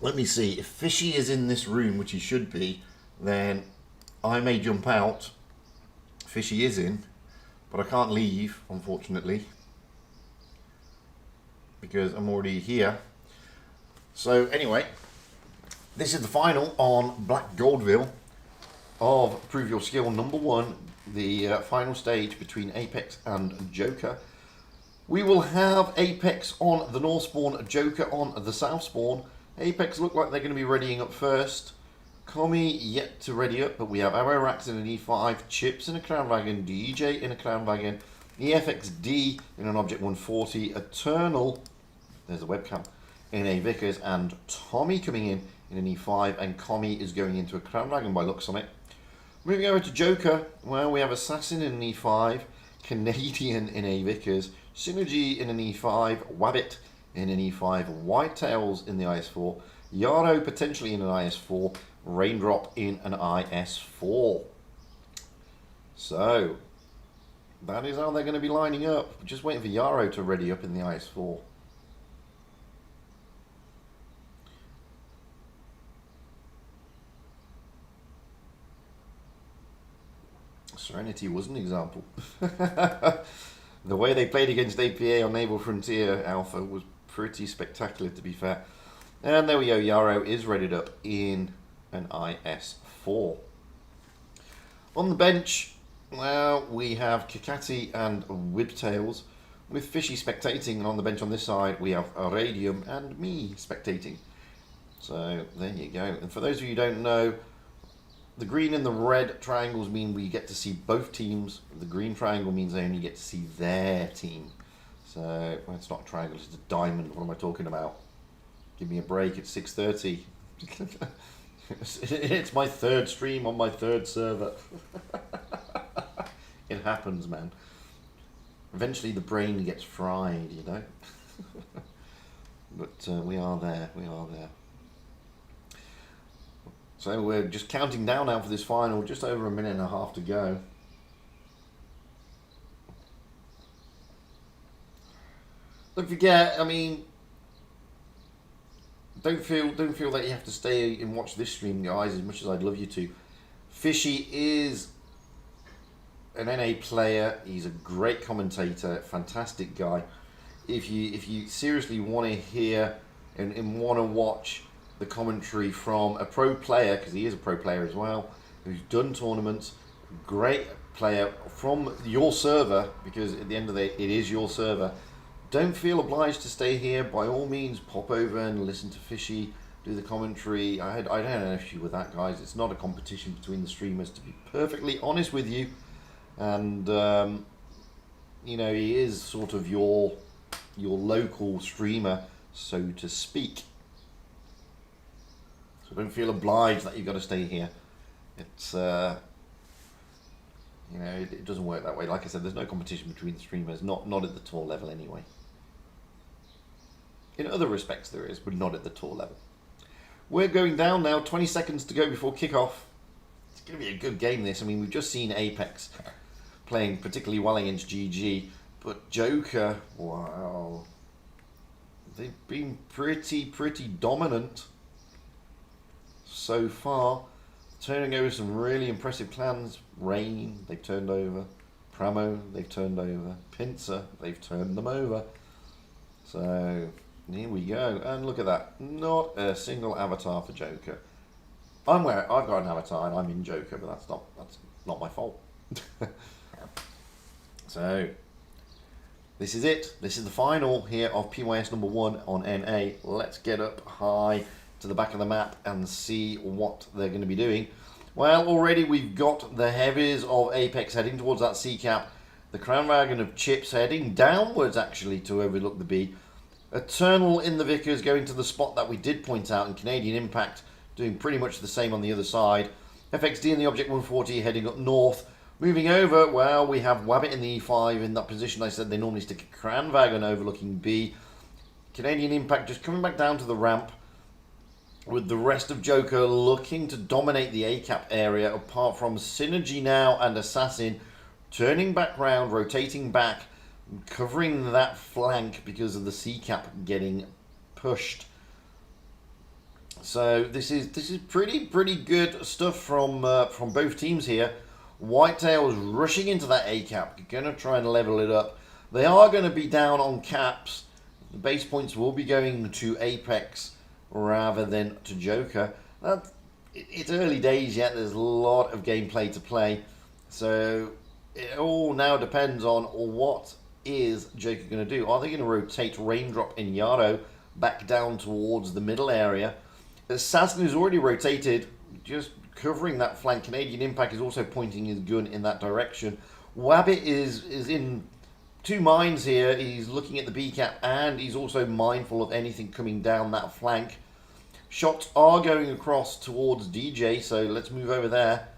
Speaker 1: Let me see. If Fishy is in this room, which he should be, then I may jump out. Fishy is in, but I can't leave, unfortunately, because I'm already here. So anyway, this is the final on Black Goldville of Prove Your Skill #1, the final stage between Apex and Joker. We will have Apex on the North spawn, Joker on the South spawn. Apex look like they're going to be readying up first. Commie yet to ready up, but we have Arrow Racks in an E5, Chips in a Crown Wagon, DJ in a Crown Wagon, EFXD in an Object 140, Eternal, there's the webcam, in a Vickers, and Tommy coming in an E5, and Commie is going into a Crown Wagon by looks on it. Moving over to Joker, well, we have Assassin in an E5, Canadian in a Vickers, Synergy in an E5, Wabbit in an E5, Whitetails in the IS4, Yarrow potentially in an IS4, Raindrop in an IS4. So, that is how they're going to be lining up. Just waiting for Yarrow to ready up in the IS4. Serenity was an example. The way they played against APA on Naval Frontier Alpha was pretty spectacular, to be fair. And there we go, Yarrow is readied up in an IS4. On the bench, well, we have Kakati and Whiptails, with Fishy spectating, and on the bench on this side we have Radium and me spectating. So there you go. And for those of you who don't know, the green and the red triangles mean we get to see both teams. The green triangle means they only get to see their team. So, well, it's not a triangle, it's a diamond. What am I talking about? Give me a break, it's 6:30. It's my third stream on my third server. It happens, man. Eventually the brain gets fried, you know. But we are there, we are there. So we're just counting down now for this final, just over a minute and a half to go. Don't forget, I mean, don't feel that you have to stay and watch this stream, guys, as much as I'd love you to. Fishy is an NA player. He's a great commentator, fantastic guy. If you seriously want to hear and want to watch the commentary from a pro player, because he is a pro player as well, who's done tournaments, great player from your server, because at the end of the day, it is your server. Don't feel obliged to stay here. By all means, pop over and listen to Fishy do the commentary. I don't have an issue with that, guys. It's not a competition between the streamers, to be perfectly honest with you. And you know, he is sort of your local streamer, so to speak. So don't feel obliged that you've got to stay here. It's you know, it doesn't work that way. Like I said, there's no competition between the streamers, not at the tour level anyway. In other respects there is, but not at the tour level. We're going down now, 20 seconds to go before kickoff. It's going to be a good game, this. I mean, we've just seen Apex playing particularly well against GG, but Joker, wow, they've been pretty dominant so far, turning over some really impressive clans. Rain, they've turned over. Pramo, they've turned over. Pincer, they've turned them over. So here we go, and look at that, not a single avatar for Joker. I've got an avatar and I'm in Joker, but that's not my fault. So this is it. This is the final here of PYS number 1 on NA. Let's get up high to the back of the map and see what they're going to be doing. Well, already we've got the heavies of Apex heading towards that C cap. The Crown Wagon of Chips heading downwards actually to overlook the B. Eternal in the Vickers going to the spot that we did point out, and Canadian Impact doing pretty much the same on the other side. FXD and the Object 140 heading up north. Moving over, well, we have Wotb in the E5 in that position. I said they normally stick a Kranwagen overlooking B. Canadian Impact just coming back down to the ramp, with the rest of Joker looking to dominate the A-cap area, apart from Synergy now and Assassin turning back round, rotating back, covering that flank because of the C-cap getting pushed. So this is pretty good stuff from both teams here. Whitetail's rushing into that A-cap, going to try and level it up. They are going to be down on caps. The base points will be going to Apex rather than to Joker. It's early days yet. There's a lot of gameplay to play. So it all now depends on what is Joker going to do. Are they going to rotate Raindrop and Yaro back down towards the middle area? Assassin is already rotated, just covering that flank. Canadian Impact is also pointing his gun in that direction. Wabbit is in two minds here. He's looking at the B cap and he's also mindful of anything coming down that flank. Shots are going across towards DJ, so let's move over there.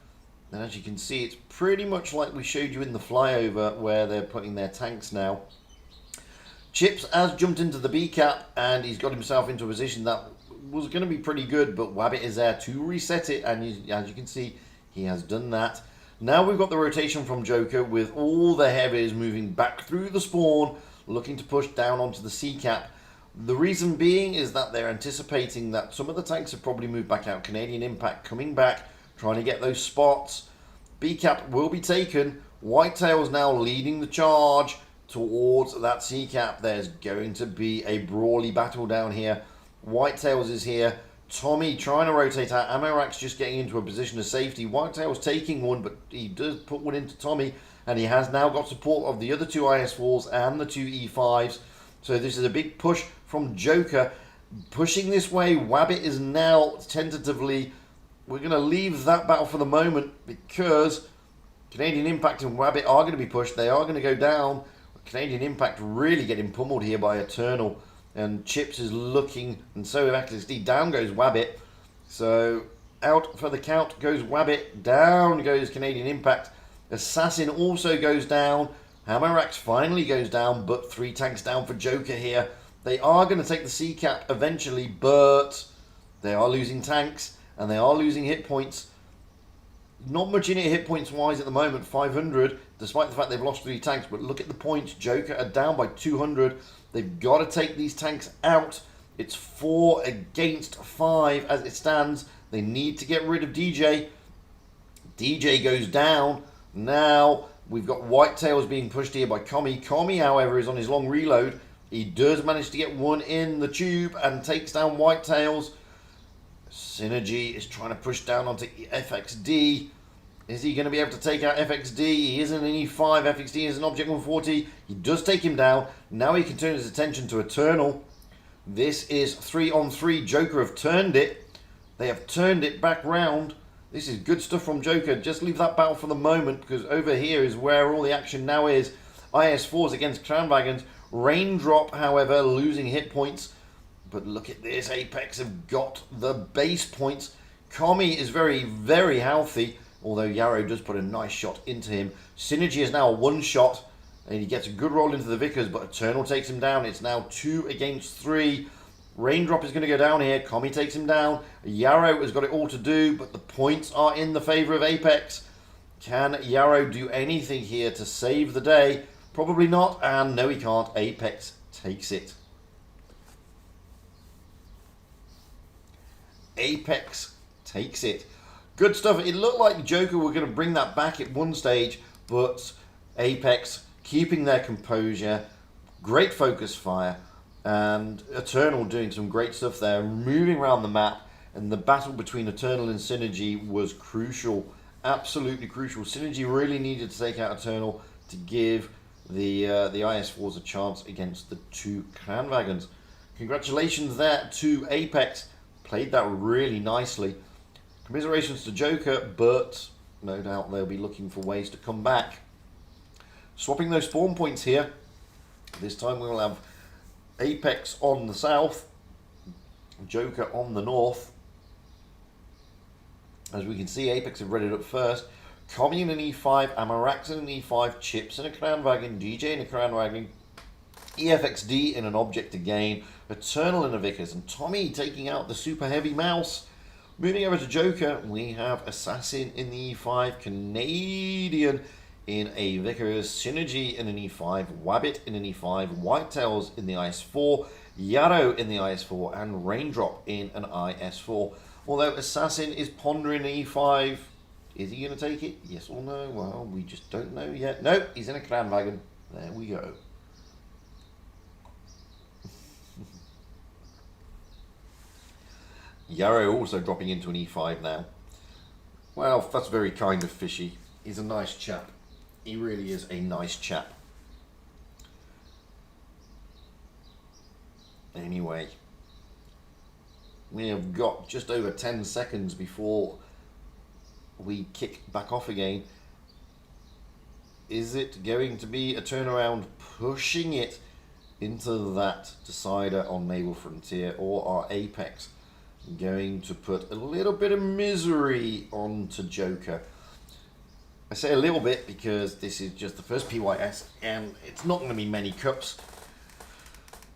Speaker 1: And as you can see, it's pretty much like we showed you in the flyover where they're putting their tanks now. Chips has jumped into the B cap and he's got himself into a position that was going to be pretty good, but Wabbit is there to reset it, and as you can see, he has done that. Now we've got the rotation from Joker with all the heavies moving back through the spawn, looking to push down onto the C cap. The reason being is that they're anticipating that some of the tanks have probably moved back out. Canadian Impact coming back, trying to get those spots. B cap will be taken. Whitetail's now leading the charge towards that C cap. There's going to be a brawly battle down here. Whitetails is here. Tommy trying to rotate out. Amorak's just getting into a position of safety. Whitetail's taking one, but he does put one into Tommy, and he has now got support of the other two IS-4s and the two E5s. So this is a big push from Joker. Pushing this way, Wabbit is now tentatively... We're going to leave that battle for the moment because Canadian Impact and Wabbit are going to be pushed. They are going to go down. Canadian Impact really getting pummeled here by Eternal. And Chips is looking, and so actually down goes Wabbit. So out for the count goes Wabbit, down goes Canadian Impact. Assassin also goes down. Hammerax finally goes down, but 3 tanks down for Joker here. They are going to take the C cap eventually, but they are losing tanks and they are losing hit points. Not much in it hit points wise at the moment, 500, despite the fact they've lost 3 tanks. But look at the points. Joker are down by 200. They've got to take these tanks out. It's 4 against 5 as it stands. They need to get rid of DJ. DJ goes down. Now we've got Whitetails being pushed here by Commie. Commie, however, is on his long reload. He does manage to get one in the tube and takes down Whitetails. Synergy is trying to push down onto FXD. Is he going to be able to take out FXD? He isn't an E5. FXD is an Object 140. He does take him down. Now he can turn his attention to Eternal. This is 3-on-3. Joker have turned it. They have turned it back round. This is good stuff from Joker. Just leave that battle for the moment, because over here is where all the action now is. IS-4s against Crown Wagons. Raindrop, however, losing hit points. But look at this. Apex have got the base points. Commie is very, very healthy, although Yarrow does put a nice shot into him. Synergy is now a 1-shot, and he gets a good roll into the Vickers, but Eternal takes him down. It's now 2 against 3. Raindrop is going to go down here. Commie takes him down. Yarrow has got it all to do, but the points are in the favour of Apex. Can Yarrow do anything here to save the day? Probably not, and no he can't. Apex takes it. Apex takes it. Good stuff. It looked like Joker were going to bring that back at one stage, but Apex keeping their composure, great focus fire, and Eternal doing some great stuff there, moving around the map, and the battle between Eternal and Synergy was crucial, absolutely crucial. Synergy really needed to take out Eternal to give the IS-4s a chance against the 2 Crown Wagons. Congratulations there to Apex. Played that really nicely. Commiserations to Joker, but no doubt they'll be looking for ways to come back. Swapping those spawn points here. This time we'll have Apex on the south, Joker on the north. As we can see, Apex have read it up first. Commie in an E5, Amarax in an E5, Chips in a Crown Wagon, DJ in a Crown Wagon, EFXD in an Object again, Eternal in a Vickers, and Tommy taking out the super heavy mouse. Moving over to Joker, we have Assassin in the E5, Canadian in a Vickers, Synergy in an E5, Wabbit in an E5, Whitetails in the IS-4, Yarrow in the IS-4, and Raindrop in an IS-4. Although Assassin is pondering E5, is he going to take it? Yes or no? Well, we just don't know yet. Nope, he's in a Crown Wagon. There we go. Yarrow also dropping into an E5 now. Well, that's very kind of Fishy. He's a nice chap. He really is a nice chap. Anyway, we have got just over 10 seconds before we kick back off again. Is it going to be a turnaround pushing it into that decider on Naval Frontier, or are Apex going to put a little bit of misery onto Joker? I say a little bit because this is just the first PYS and it's not going to be many cups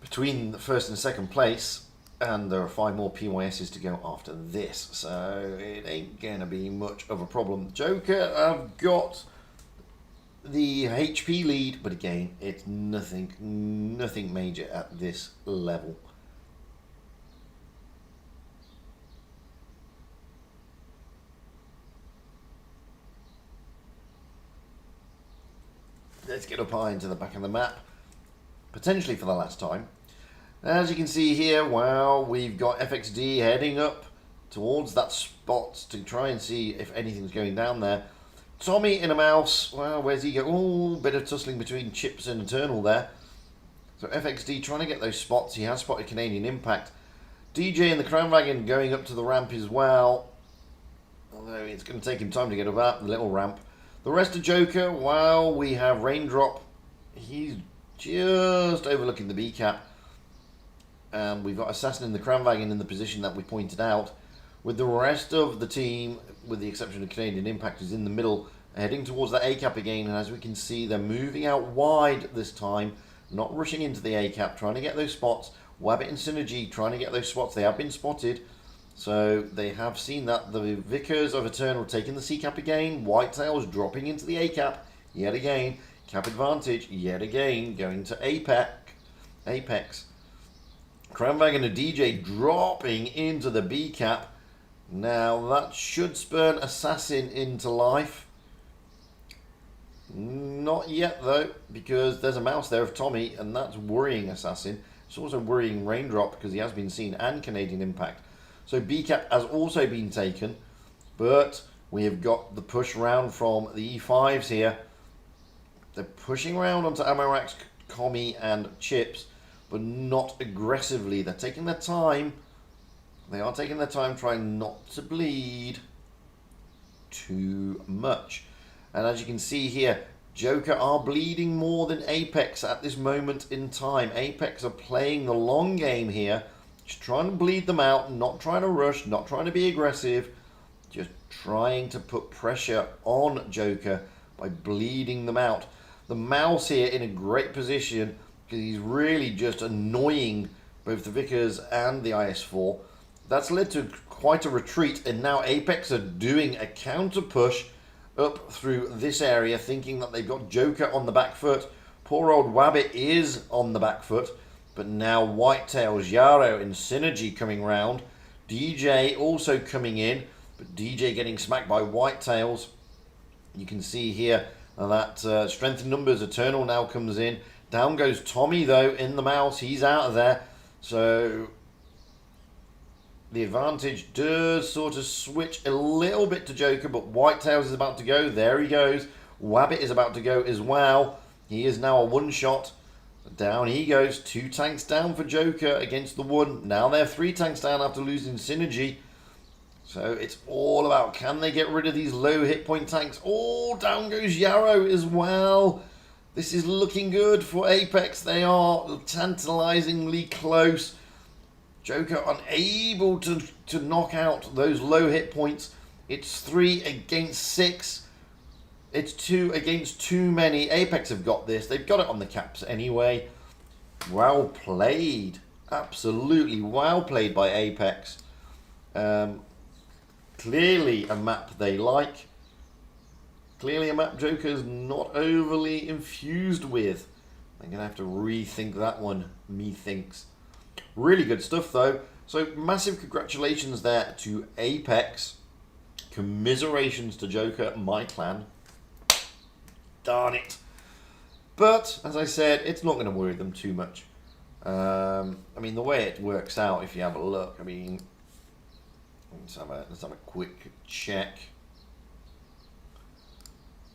Speaker 1: between the first and second place, and there are 5 more PYSs to go after this, so it ain't going to be much of a problem. Joker have got the HP lead, but again, it's nothing major at this level. Let's get up high into the back of the map, potentially for the last time. As you can see here, well, we've got FXD heading up towards that spot to try and see if anything's going down there. Tommy in a mouse, well, where's he go? Oh, bit of tussling between Chips and Eternal there. So FXD trying to get those spots. He has spotted Canadian Impact. DJ in the Crown Wagon going up to the ramp as well, although it's going to take him time to get up that little ramp. The rest of Joker, well, we have Raindrop. He's just overlooking the B cap. And we've got Assassin in the Crown Wagon in the position that we pointed out. With the rest of the team, with the exception of Canadian Impact, who's in the middle, heading towards that A-cap again, and as we can see, they're moving out wide this time, not rushing into the A-cap, trying to get those spots. Wotb and Synergy trying to get those spots. They have been spotted, so they have seen that. The Vicars of Eternal taking the C-cap again. Whitetails dropping into the A-cap yet again. Cap advantage yet again, going to Apex. Crownbag and a DJ dropping into the B-cap. Now that should spurn Assassin into life. Not yet though, because there's a mouse there of Tommy, and that's worrying Assassin. It's also worrying Raindrop because he has been seen, and Canadian Impact. So B-cap has also been taken, but we have got the push round from the E5s here. They're pushing around onto Amorax, Commie and Chips, but not aggressively. They're taking their time. They are taking their time, trying not to bleed too much. And as you can see here, Joker are bleeding more than Apex at this moment in time. Apex are playing the long game here, just trying to bleed them out, not trying to rush, not trying to be aggressive, just trying to put pressure on Joker by bleeding them out. The mouse here in a great position because he's really just annoying both the Vicars and the IS-4. That's led to quite a retreat, and now Apex are doing a counter push up through this area, thinking that they've got Joker on the back foot. Poor old Wotb is on the back foot, but now Whitetails, Yarrow and Synergy coming round. DJ also coming in, but DJ getting smacked by Whitetails. You can see here that Strength in Numbers Eternal now comes in. Down goes Tommy though in the mouse. He's out of there. So the advantage does sort of switch a little bit to Joker, but Whitetails is about to go. There he goes. Wotb is about to go as well. He is now a one-shot. Down he goes. 2 tanks down for Joker against the 1. Now they're 3 tanks down after losing Synergy. So it's all about, can they get rid of these low hit point tanks? Oh, down goes Yarrow as well. This is looking good for Apex. They are tantalizingly close. Joker unable to knock out those low hit points. It's 3 against 6. It's 2 against too many. Apex have got this. They've got it on the caps anyway. Well played. Absolutely well played by Apex. Clearly a map they like. Clearly a map Joker's not overly infused with. I'm going to have to rethink that one, methinks. Really good stuff though. So massive congratulations there to Apex. Commiserations to Joker, my clan. Darn it. But, as I said, it's not going to worry them too much. I mean, the way it works out, if you have a look, I mean, let's have a quick check.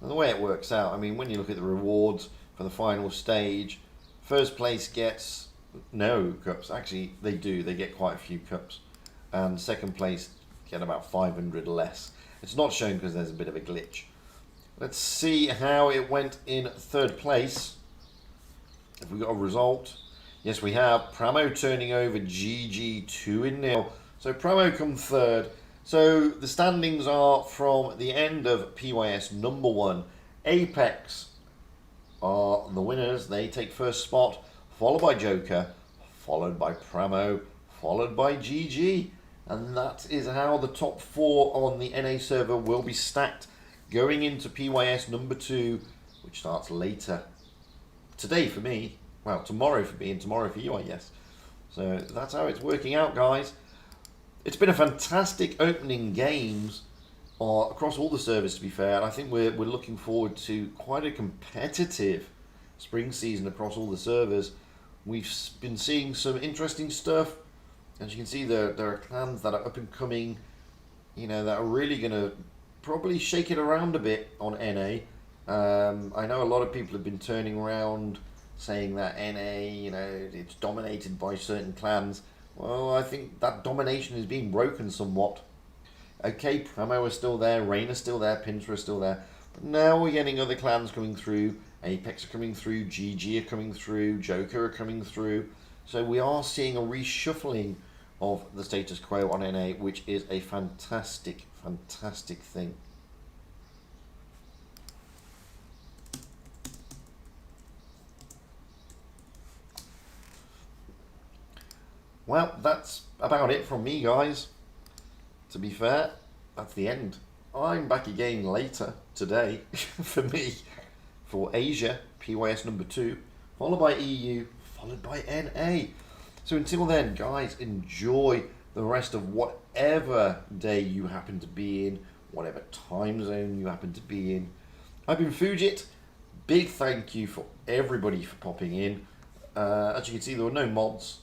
Speaker 1: And the way it works out, I mean, when you look at the rewards for the final stage, first place gets no cups. Actually, they do. They get quite a few cups. And second place get about 500 less. It's not shown because there's a bit of a glitch. Let's see how it went in third place. Have we got a result? Yes, we have. Pramo turning over GG 2-0. So Pramo come third. So the standings are from the end of PYS number 1. Apex are the winners. They take first spot, followed by Joker, followed by Pramo, followed by GG. And that is how the top 4 on the NA server will be stacked going into PYS number 2, which starts later today for me. Well, tomorrow for me and tomorrow for you, I guess. So that's how it's working out, guys. It's been a fantastic opening games across all the servers, to be fair. And I think we're looking forward to quite a competitive spring season across all the servers. We've been seeing some interesting stuff. As you can see, there are clans that are up and coming, you know, that are really going to probably shake it around a bit on NA. I know a lot of people have been turning around saying that NA, you know, it's dominated by certain clans. Well, I think that domination is being broken somewhat. Okay, Pramo is still there, Rain is still there, Pinter is still there. But now we're getting other clans coming through. Apex are coming through, GG are coming through, Joker are coming through. So we are seeing a reshuffling of the status quo on NA, which is a fantastic, fantastic thing. Well, that's about it from me, guys. To be fair, that's the end. I'm back again later today for me for Asia, PYS number 2, followed by EU, followed by NA. So until then, guys, enjoy the rest of whatever day you happen to be in, whatever time zone you happen to be in. I've been Fujit. Big thank you for everybody for popping in. As you can see, there were no mods,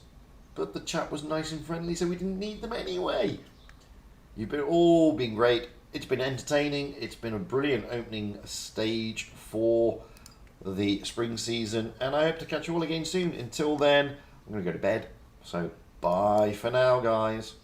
Speaker 1: but the chat was nice and friendly, so we didn't need them anyway. You've all been great. It's been entertaining. It's been a brilliant opening stage for the spring season, and I hope to catch you all again soon. Until then, I'm going to go to bed. So, bye for now, guys.